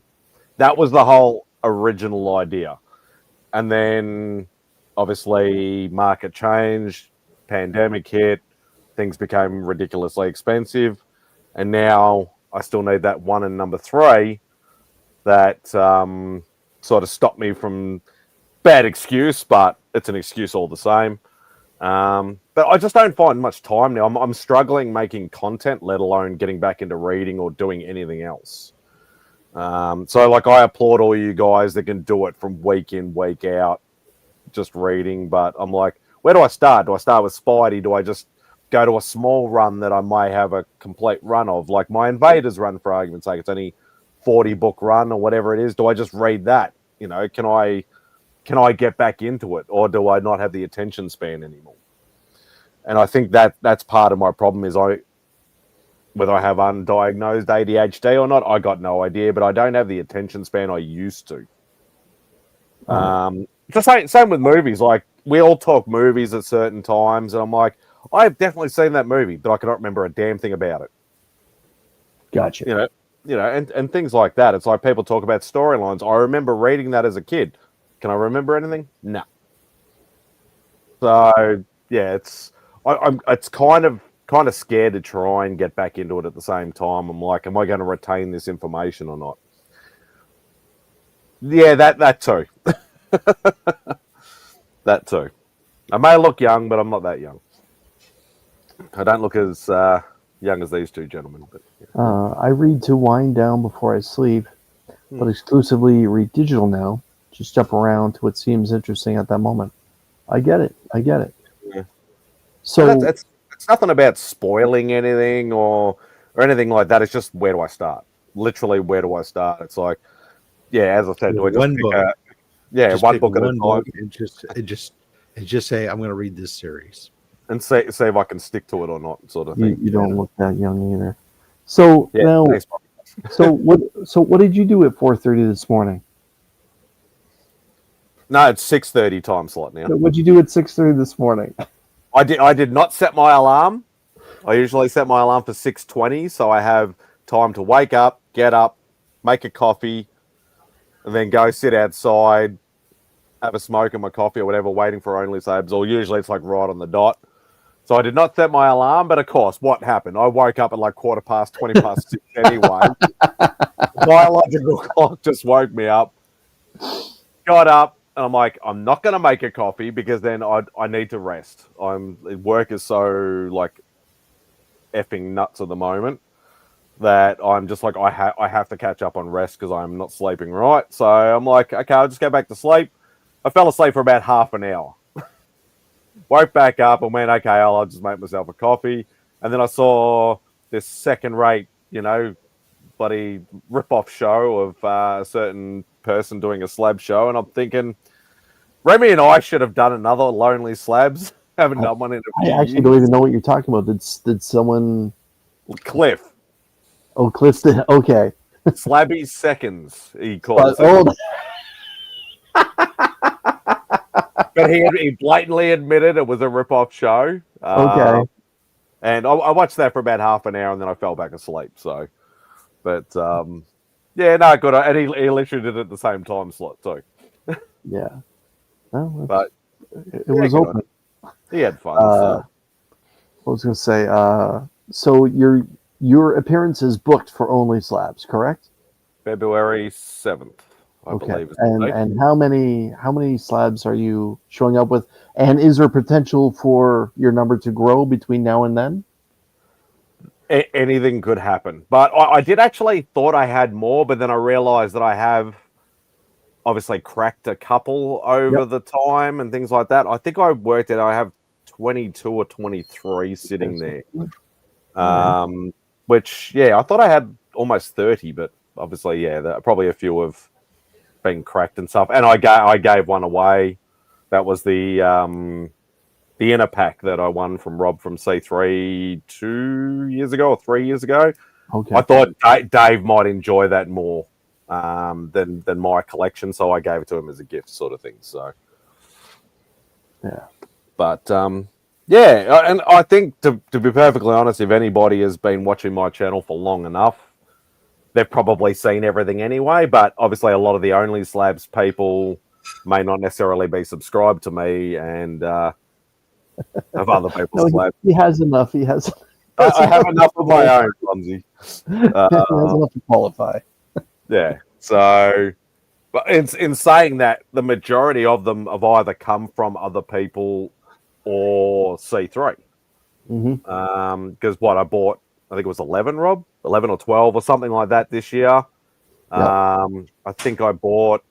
That was the whole original idea. And then, obviously, market changed, pandemic hit, things became ridiculously expensive, and now I still need that 1 and number 3 that sort of stopped me from, bad excuse, but it's an excuse all the same. But I just don't find much time now. I'm struggling making content, let alone getting back into reading or doing anything else. So like, I applaud all you guys that can do it from week in, week out, just reading. But I'm like, where do I start? Do I start with Spidey? Do I just go to a small run that I may have a complete run of? Like my Invaders run, for argument's sake, it's only 40 book run or whatever it is. Do I just read that? Can I get back into it, or do I not have the attention span anymore? And I think that's part of my problem is whether I have undiagnosed ADHD or not, I got no idea, but I don't have the attention span I used to. Just same with movies. Like, we all talk movies at certain times, and I'm like, I've definitely seen that movie, but I cannot remember a damn thing about it. Gotcha. And things like that. It's like people talk about storylines. I remember reading that as a kid. Can I remember anything? No. So yeah, I'm kind of scared to try and get back into it at the same time. I'm like, am I going to retain this information or not? Yeah, that too. That too. I may look young, but I'm not that young. I don't look as young as these two gentlemen. But yeah. I read to wind down before I sleep, but exclusively read digital now. Just jump around to what seems interesting at that moment. I get it. Yeah. So it's nothing about spoiling anything or anything like that. It's just, where do I start? Literally, where do I start? It's like, yeah, as I said, do I just one pick book. just one book at a time, book and just say, I'm going to read this series and see if I can stick to it or not, sort of thing. you don't look that young either. So Yeah, now, thanks, Bobby. so what did you do at 4:30 this morning? No, it's 6:30 time slot now. What did you do at 6:30 this morning? I did not set my alarm. I usually set my alarm for 6:20, so I have time to wake up, get up, make a coffee, and then go sit outside, have a smoke and my coffee or whatever, waiting for Only Slabs. Or usually it's like right on the dot. So I did not set my alarm, but of course, what happened? I woke up at like 20 past 6 anyway. Biological clock just woke me up. Got up, and I'm like, I'm not going to make a coffee because then I need to rest. Work is so like effing nuts at the moment that I'm just like, I have to catch up on rest because I'm not sleeping right. So I'm like, okay, I'll just go back to sleep. I fell asleep for about half an hour. Woke back up and went, okay, I'll just make myself a coffee. And then I saw this second-rate, bloody rip-off show of a certain person doing a slab show. And I'm thinking, Remy and I should have done another Lonely Slabs. Haven't done one in a few I actually years. don't even know what you're talking about. Did someone? Cliff. Oh, Cliff did. Okay. Slabby Seconds, he calls But, it. oh, But he blatantly admitted it was a rip-off show. Okay. And I watched that for about half an hour, and then I fell back asleep. So, but yeah, no, good. And he literally did it at the same time slot too. yeah. Well, But it was good on open. him. He had fun. I was going to say, so your appearance is booked for Only Slabs, correct? February 7th, I Okay. believe. Is the date. And how many slabs are you showing up with? And is there potential for your number to grow between now and then? Anything could happen. But I did actually thought I had more, but then I realized that I have obviously cracked a couple over the time and things like that. I think I worked out I have 22 or 23 sitting there. Which, yeah, I thought I had almost 30, but obviously, yeah, probably a few have been cracked and stuff. And I gave one away. That was the inner pack that I won from Rob from C3 2 years ago or 3 years ago. Okay. I thought Dave might enjoy that more than my collection, so I gave it to him as a gift, sort of thing. So, yeah. But yeah, and I think to be perfectly honest, if anybody has been watching my channel for long enough, they've probably seen everything anyway. But obviously, a lot of the Only Slabs people may not necessarily be subscribed to me and have other people's slabs. He has enough. He has. I have enough of my own, Clumsy. He has enough to qualify. Yeah. So, but in saying that, the majority of them have either come from other people or C3. Because what I bought, I think it was 11, Rob, 11 or 12 or something like that this year. I think I bought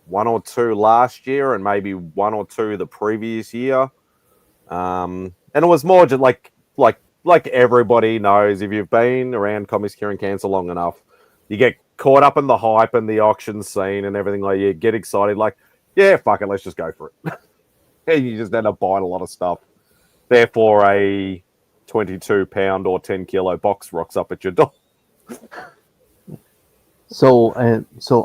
1 or 2 last year and maybe 1 or 2 the previous year. And it was more just like everybody knows, if you've been around Comics Curing Cancer long enough, you get caught up in the hype and the auction scene and everything. Like, you get excited, like, yeah, fuck it, let's just go for it. And you just end up buying a lot of stuff. Therefore, a 22-pound or 10-kilo box rocks up at your door. So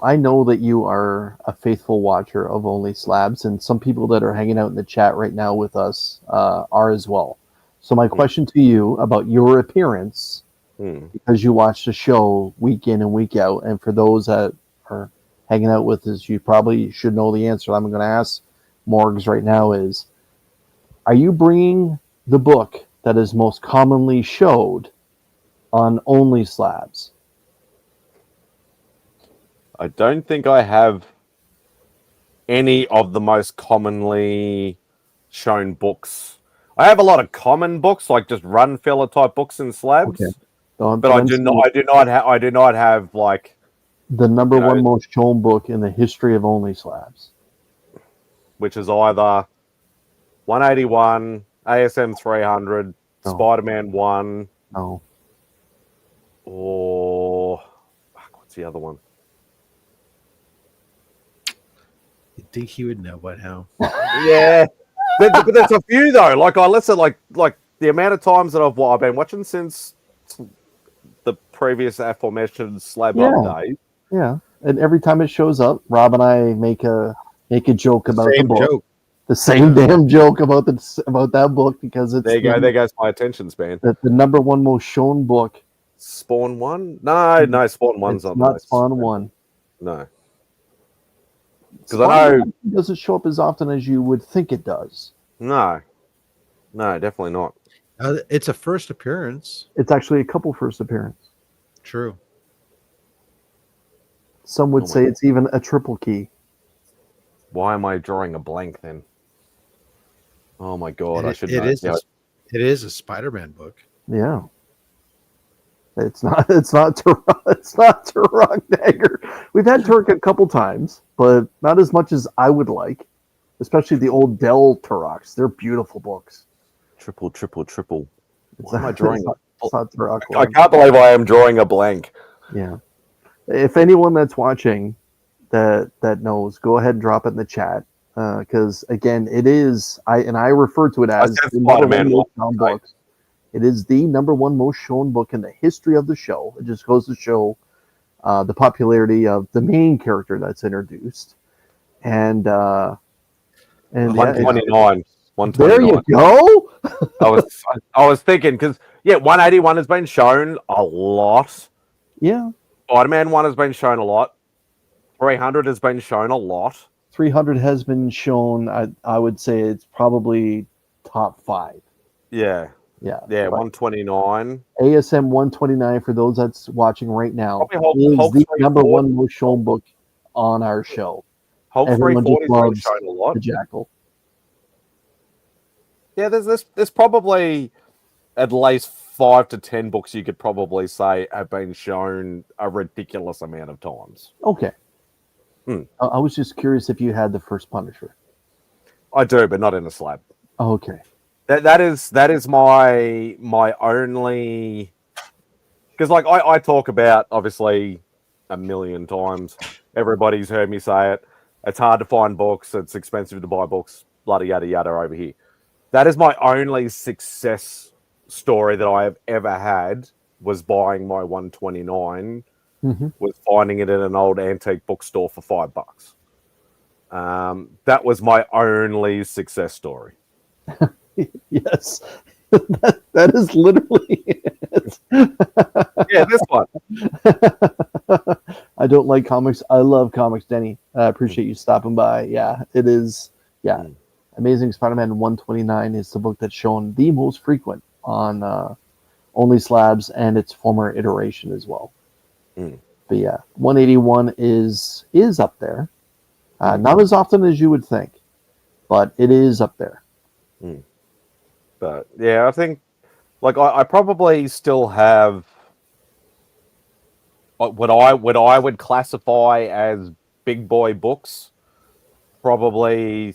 I know that you are a faithful watcher of Only Slabs, and some people that are hanging out in the chat right now with us are as well. So my question to you about your appearance, because you watch the show week in and week out, and for those that are hanging out with us, you probably should know the answer. I'm going to ask Morgs right now is, are you bringing the book that is most commonly showed on Only Slabs? I don't think I have any of the most commonly shown books. I have a lot of common books, like just run filler type books in slabs. Okay. But I do not have like the number one most shown book in the history of Only Slabs, which is either 181, ASM 300, Spider-Man 1, or what's the other one? You'd think he would know by now. Yeah, but there's a few though. Like I listen, like the amount of times that I've been watching since the previous aforementioned slab update. Yeah, and every time it shows up, Rob and I make a joke about Same the book. joke. the same damn joke about that book because it's There you go. There goes my attention span. the number one most shown book. Spawn 1? No, Spawn 1's It's not not the Spawn 1. No. 'Cause Spawn I know- 1 doesn't show up as often as you would think it does. No, definitely not. It's a first appearance. It's actually a couple first appearance. True. Some would Oh my say it's even a triple key. Why am I drawing a blank then? Oh my god, I should It know. is. Yeah, It is a Spider-Man book. Yeah. It's not Turok Dagger. We've had Turok a couple times, but not as much as I would like. Especially the old Dell Turoks. They're beautiful books. triple. It's Why am I not- drawing It's not Turok. I can't believe I am drawing a blank. Yeah. If anyone that's watching that knows, go ahead and drop it in the chat. Because again, it is I refer to it as said the number Spider-Man one most shown right? book. It is the number one most shown book in the history of the show. It just goes to show the popularity of the main character that's introduced. And yeah, 129. there 129. you go. I was thinking because 181 has been shown a lot. Yeah, Spider-Man 1 has been shown a lot. 300 has been shown a lot. 300 has been shown. I would say it's probably top 5. Yeah, Yeah, 129. ASM 129 for those that's watching right now Probably is Hulk the 340. number one most shown book on our show. Hulk Everyone 340 just has been loves shown a lot. The Jackal. Yeah, there's probably at least 5 to 10 books you could probably say have been shown a ridiculous amount of times. Okay. Hmm. I was just curious if you had the first Punisher. I do, but not in a slab. Okay. That is my only, because like I talk about obviously a million times. Everybody's heard me say it. It's hard to find books. It's expensive to buy books. Bloody yada yada over here. That is my only success story that I have ever had was buying my 129. Mhm. Was finding it in an old antique bookstore for $5. That was my only success story. Yes. that is literally it. Yeah, this one. I don't like comics. I love comics, Denny. I appreciate you stopping by. Yeah, it is. Yeah. Amazing Spider-Man 129 is the book that's shown the most frequent on Only Slabs and its former iteration as well. But yeah, 181 is up there. Not as often as you would think, but it is up there. But yeah, I think like I probably still have what I would classify as big boy books. Probably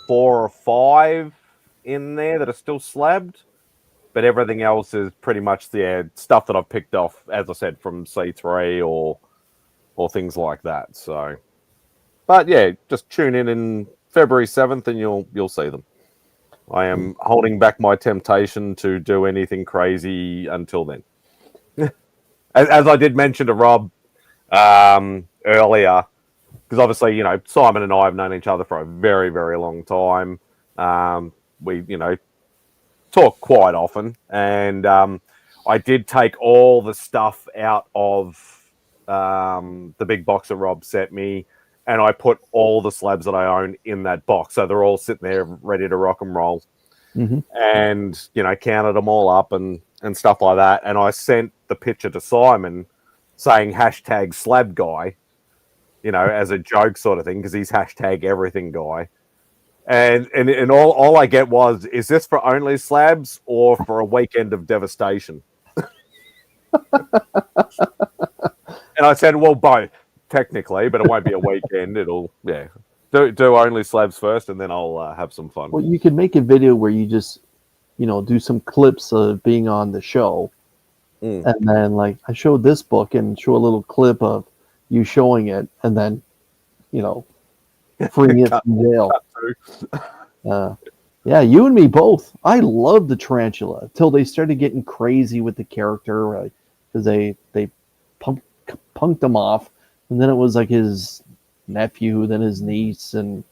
4 or 5 in there that are still slabbed, but everything else is pretty much the stuff that I've picked off, as I said, from C3 or things like that. So, but yeah, just tune in February 7th and you'll see them. I am holding back my temptation to do anything crazy until then. As I did mention to Rob earlier, because obviously, Simon and I have known each other for a very, very long time. We, talk quite often. And I did take all the stuff out of the big box that Rob sent me, and I put all the slabs that I own in that box. So they're all sitting there ready to rock and roll. Mm-hmm. And, counted them all up and stuff like that. And I sent the picture to Simon saying #slab guy, as a joke sort of thing, because he's #everything guy. And all I get was, is this for only slabs or for a weekend of devastation? And I said, well, both, technically, but it won't be a weekend. It'll, do only slabs first, and then I'll have some fun. Well, you could make a video where you just, do some clips of being on the show. And then, like, I showed this book and show a little clip of you showing it, and then, freeing it from jail. Yeah, you and me both. I love the Tarantula till they started getting crazy with the character, because they punked him off, and then it was like his nephew, then his niece, and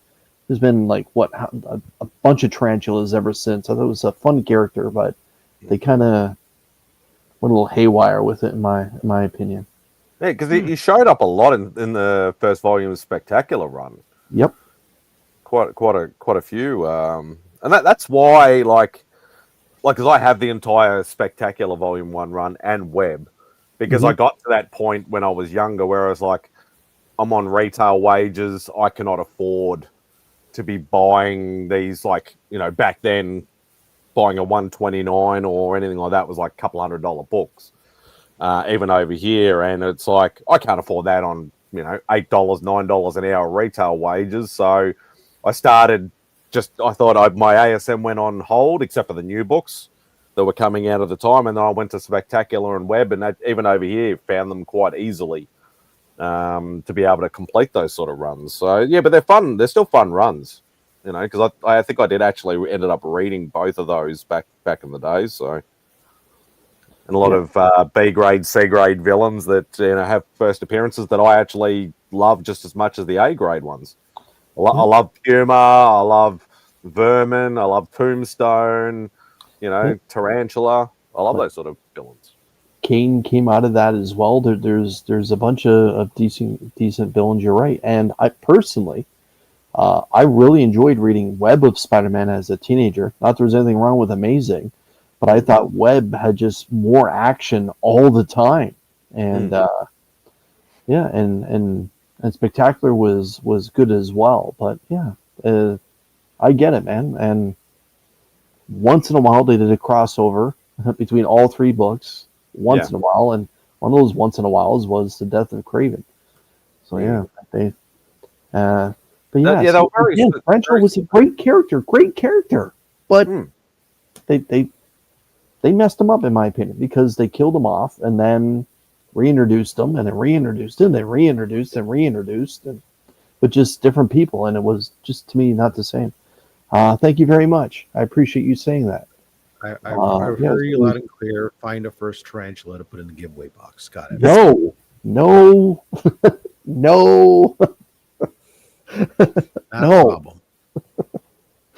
there's been like a bunch of tarantulas ever since. I thought it was a fun character, but they kind of went a little haywire with it, in my opinion. Yeah, because he showed up a lot in the first volume of Spectacular run. Yep. Quite a few, and that's why like because I have the entire Spectacular Volume 1 run and web, because I got to that point when I was younger where I was like, I'm on retail wages, I cannot afford to be buying these, like, you know, back then buying a 129 or anything like that was like a couple $100 books, even over here, and it's like I can't afford that on, you know, $8, $9 an hour retail wages. So I started I thought my ASM went on hold, except for the new books that were coming out at the time. And then I went to Spectacular and Web, and even over here, found them quite easily to be able to complete those sort of runs. So, yeah, but they're fun. They're still fun runs, you know, because I think I did actually ended up reading both of those back in the day. So, and a lot of B grade, C grade villains that, you know, have first appearances that I actually love just as much as the A grade ones. I love Puma, I love Vermin, I love Tombstone, you know, Tarantula. I love those sort of villains. Kane came out of that as well. There's a bunch of decent villains. You're right, and I personally, I really enjoyed reading Web of Spider-Man as a teenager. Not that there's anything wrong with Amazing, but I thought Web had just more action all the time, and and Spectacular was good as well. But yeah, I get it, man. And once in a while, they did a crossover between all three books. Once in a while, and one of those once in a whiles was the death of Craven. So yeah, they. But yeah, so, again, Tarantula was a great character, but they messed him up, in my opinion, because they killed him off and then reintroduced him, and then reintroduced him, then reintroduced and reintroduced, but just different people, and it was just, to me, not the same. Thank you very much. I appreciate you saying that. I heard you loud and clear. Find a first tarantula to put in the giveaway box. Got it. No, no. No. Problem.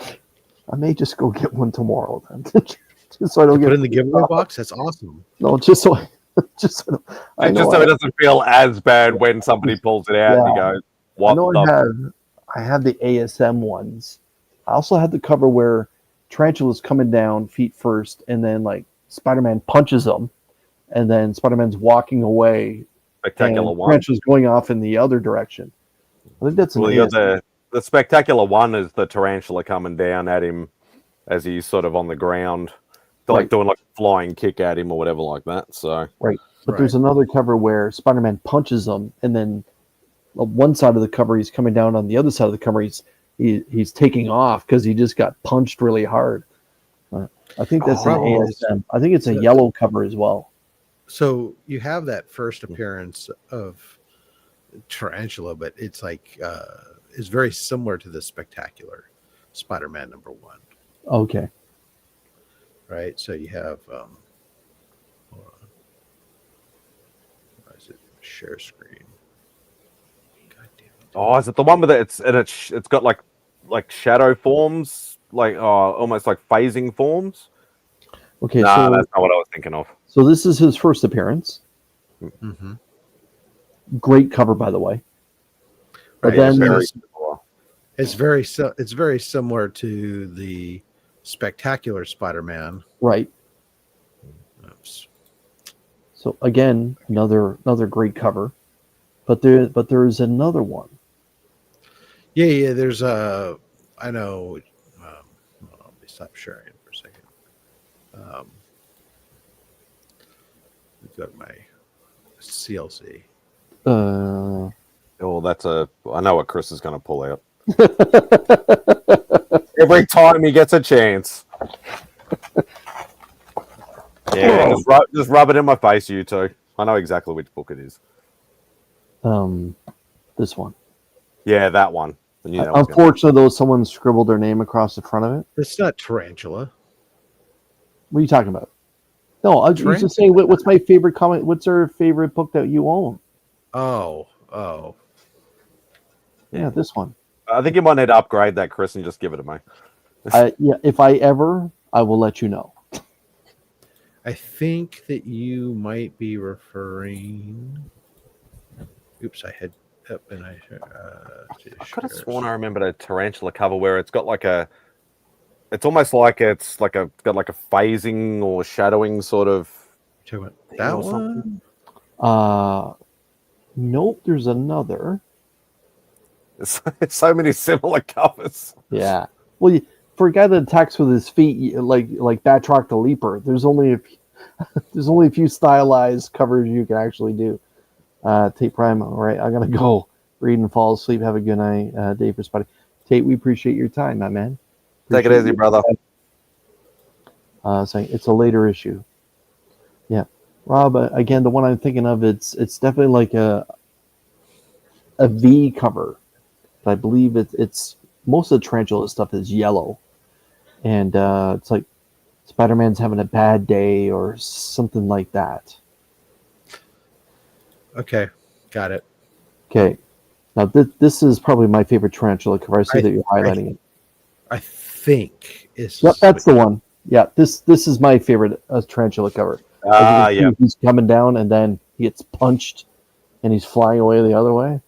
I may just go get one tomorrow then. Just so I don't put in the giveaway box. That's awesome. No, just so it doesn't feel as bad when somebody pulls it out and you go, "What?" I have the ASM ones. I also had the cover where Tarantula's coming down feet first, and then like Spider-Man punches him, and then Spider-Man's walking away. Spectacular one. Tarantula's going off in the other direction. I think that's the Spectacular one is the Tarantula coming down at him as he's sort of on the ground, like doing like a flying kick at him or whatever like that. So but there's another cover where Spider-Man punches him, and then on one side of the cover he's coming down, on the other side of the cover he's taking off because he just got punched really hard. I think that's an ASM. I think it's a yellow cover as well. So you have that first appearance of Tarantula, but it's like is very similar to the Spectacular Spider-Man #1. Okay. Right. So you have hold on. Why is it share screen? God damn it. Oh, is it the one with it's got like shadow forms, like almost like phasing forms? Okay, so that's not what I was thinking of. So this is his first appearance. Mm-hmm. Great cover, by the way. But right, then it's very similar to the Spectacular Spider-Man. Right. Oops. So again, another great cover, but there is another one. Yeah. There's I know. Let me stop sharing it for a second. We've got my CLC. I know what Chris is going to pull out. Every time he gets a chance. Yeah, just rub it in my face, you two. I know exactly which book it is. This one. Yeah, that one. Unfortunately, though, someone scribbled their name across the front of it. It's not Tarantula. What are you talking about? No, I was just saying, what's my favorite comic? What's our favorite book that you own? Oh. Yeah, this one. I think you might need to upgrade that, Chris, and just give it to me. Yeah, if I will let you know. I think that you might be referring. Oops, I had up and I. I could have sworn I remembered a tarantula cover where it's got like a. It's almost like it's got like a phasing or shadowing sort of. Talking about that or one. something. Nope. There's another. It's so many similar covers. Yeah. Well, for a guy that attacks with his feet, like Batroc the Leaper, there's only a few stylized covers you can actually do. Tate Prime, all right, I'm gonna go read and fall asleep. Have a good night, Dave for Spotty. Tate, we appreciate your time, my man. Take it Appreciate easy, brother. saying it's a later issue. Yeah, Rob. Again, the one I'm thinking of, it's definitely like a V cover. I believe it's most of the Tarantula stuff is yellow, and it's like Spider-Man's having a bad day or something like that. Okay, got it. Okay, now this is probably my favorite Tarantula cover. I see that you're highlighting it. I think it's. Yep, that's the one. Yeah, this is my favorite Tarantula cover. As you can see, he's coming down and then he gets punched, and he's flying away the other way.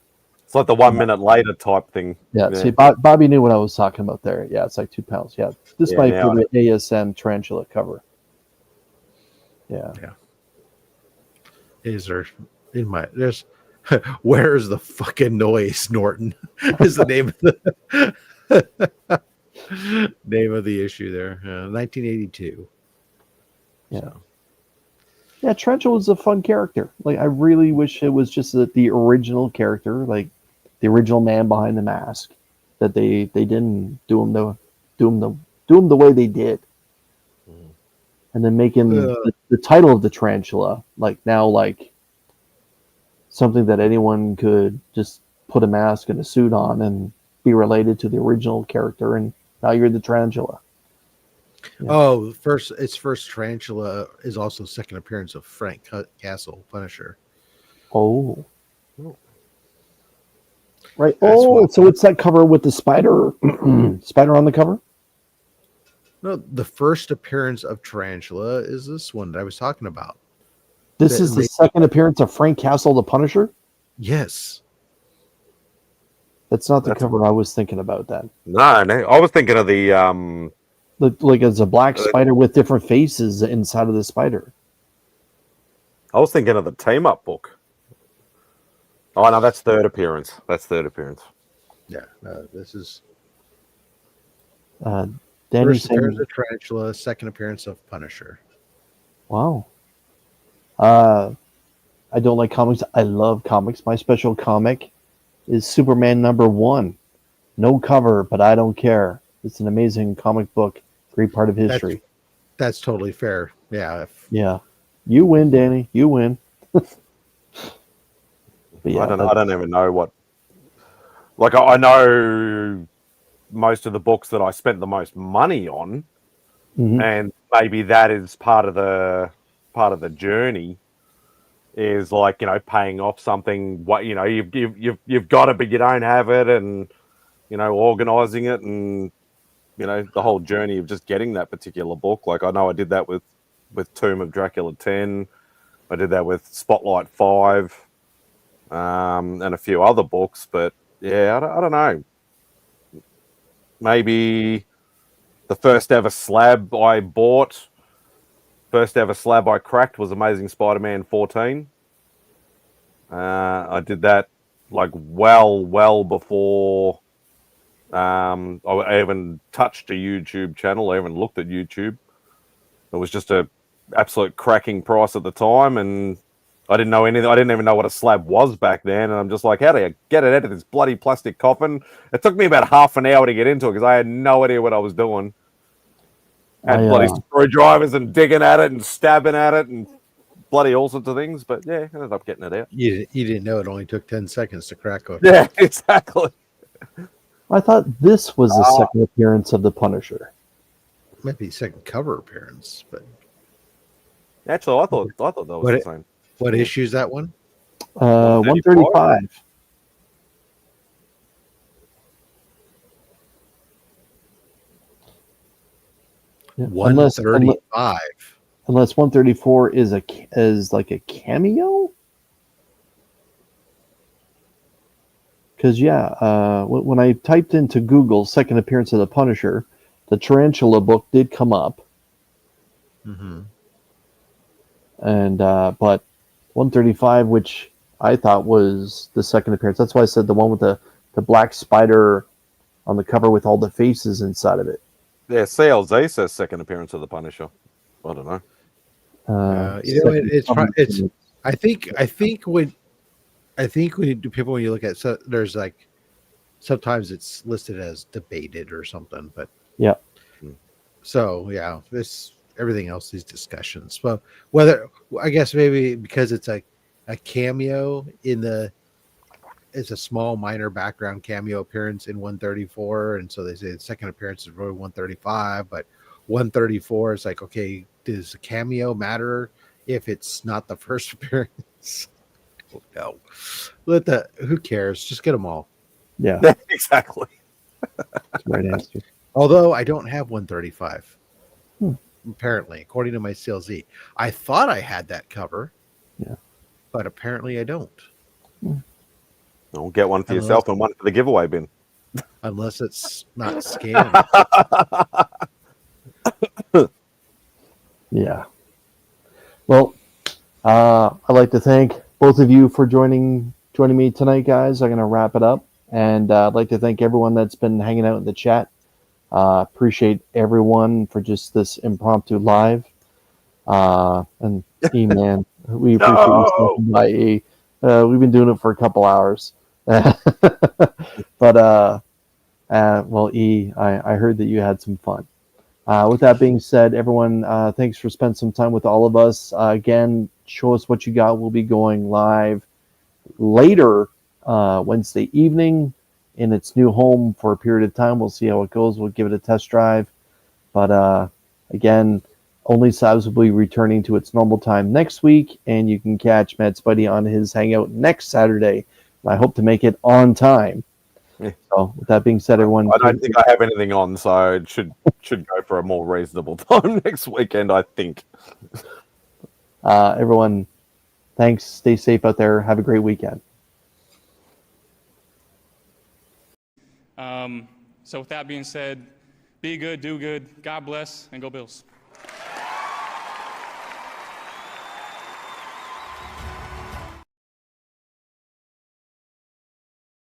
It's like the 1 minute later type thing. Yeah, see, Bobby knew what I was talking about there. Yeah, it's like 2 pounds. Yeah, this is my favorite ASM Tarantula cover. Yeah. Is there in my there's where's the fucking noise, Norton? Is the name of the name of the issue there? 1982. Yeah. So. Yeah, Tarantula was a fun character. Like, I really wish it was just the original character, like the original man behind the mask, that they didn't do him the way they did, and then making the title of the Tarantula like something that anyone could just put a mask and a suit on and be related to the original character, and now you're the Tarantula. Yeah. Oh, its first Tarantula is also second appearance of Frank Castle, Punisher. Oh. Right. So it's that cover with the spider spider on the cover? No, the first appearance of Tarantula is this one that I was talking about. This is the second appearance of Frank Castle, the Punisher? Yes. That's not the cover I was thinking about then. No, I was thinking of the like it's a black spider with different faces inside of the spider. I was thinking of the team up book. Oh no, that's third appearance. Yeah, this is Danny first saying, appearance of Tarantula, second appearance of Punisher. wow. I don't like comics. I love comics. My special comic is Superman #1. No cover, but I don't care. It's an amazing comic book. Great part of history. That's totally fair. Yeah. Yeah. You win, Danny. You win. Yeah, I don't even know what. Like I know most of the books that I spent the most money on, and maybe that is part of the journey. Is like, you know, paying off something. What, you know, you've got it, but you don't have it, and you know, organizing it, and you know, the whole journey of just getting that particular book. Like I know I did that with Tomb of Dracula 10. I did that with Spotlight 5. And a few other books, but yeah, I don't know. Maybe the first ever slab I cracked was Amazing Spider-Man 14. I did that like well before I even touched a YouTube channel. I even looked at YouTube. It was just a absolute cracking price at the time, and I didn't know anything. I didn't even know what a slab was back then. And I'm just like, how do you get it out of this bloody plastic coffin? It took me about half an hour to get into it because I had no idea what I was doing. Had bloody screwdrivers and digging at it and stabbing at it and bloody all sorts of things. But yeah, I ended up getting it out. You didn't know it only took 10 seconds to crack open. Yeah, exactly. I thought this was the second appearance of the Punisher. Might be second cover appearance, but actually, I thought that was the same. What issue is that one? 135. Yeah. 135. Unless 134 is like a cameo. Because when I typed into Google second appearance of the Punisher, the Tarantula book did come up, Mm-hmm. and but 135, which I thought was the second appearance. That's why I said the one with the black spider on the cover with all the faces inside of it. Yeah, CLZ says second appearance of the Punisher. I don't know. It's second it's. appearance. I think when you look at, so there's like sometimes it's listed as debated or something, but Yeah. so yeah, this everything else, these discussions. Well, whether I guess maybe because it's a cameo it's a small minor background cameo appearance in 134, and so they say the second appearance is really 135, but 134 is like, okay, does the cameo matter if it's not the first appearance? No, who cares? Just get them all. Yeah. Yeah, exactly. That's the right answer. Although I don't have 135, Hmm. apparently, according to my CLZ. I thought I had that cover, Yeah. but apparently I don't, I'll get one for Unless- yourself and one for the giveaway bin. unless it's not scanned. Yeah. Well, I'd like to thank both of you for joining me tonight, guys. I'm going to wrap it up, and I'd like to thank everyone that's been hanging out in the chat. Appreciate everyone for just this impromptu live. And E-Man, we appreciate you stopping by, E. We've been doing it for a couple hours. But, well, E, I heard that you had some fun. With that being said, everyone, thanks for spending some time with all of us. Again, Show Us What You Got will be going live later Wednesday evening in its new home for a period of time. We'll see how it goes. We'll give it a test drive. But again, Only Sabs will be returning to its normal time next week, and you can catch Matt Spidey on his hangout next Saturday. I hope to make it on time. Yeah. So, with that being said, everyone, I don't think I have anything on, so it should go for a more reasonable time next weekend, I think. everyone, thanks. Stay safe out there. Have a great weekend. So with that being said, be good, do good, God bless, and go Bills.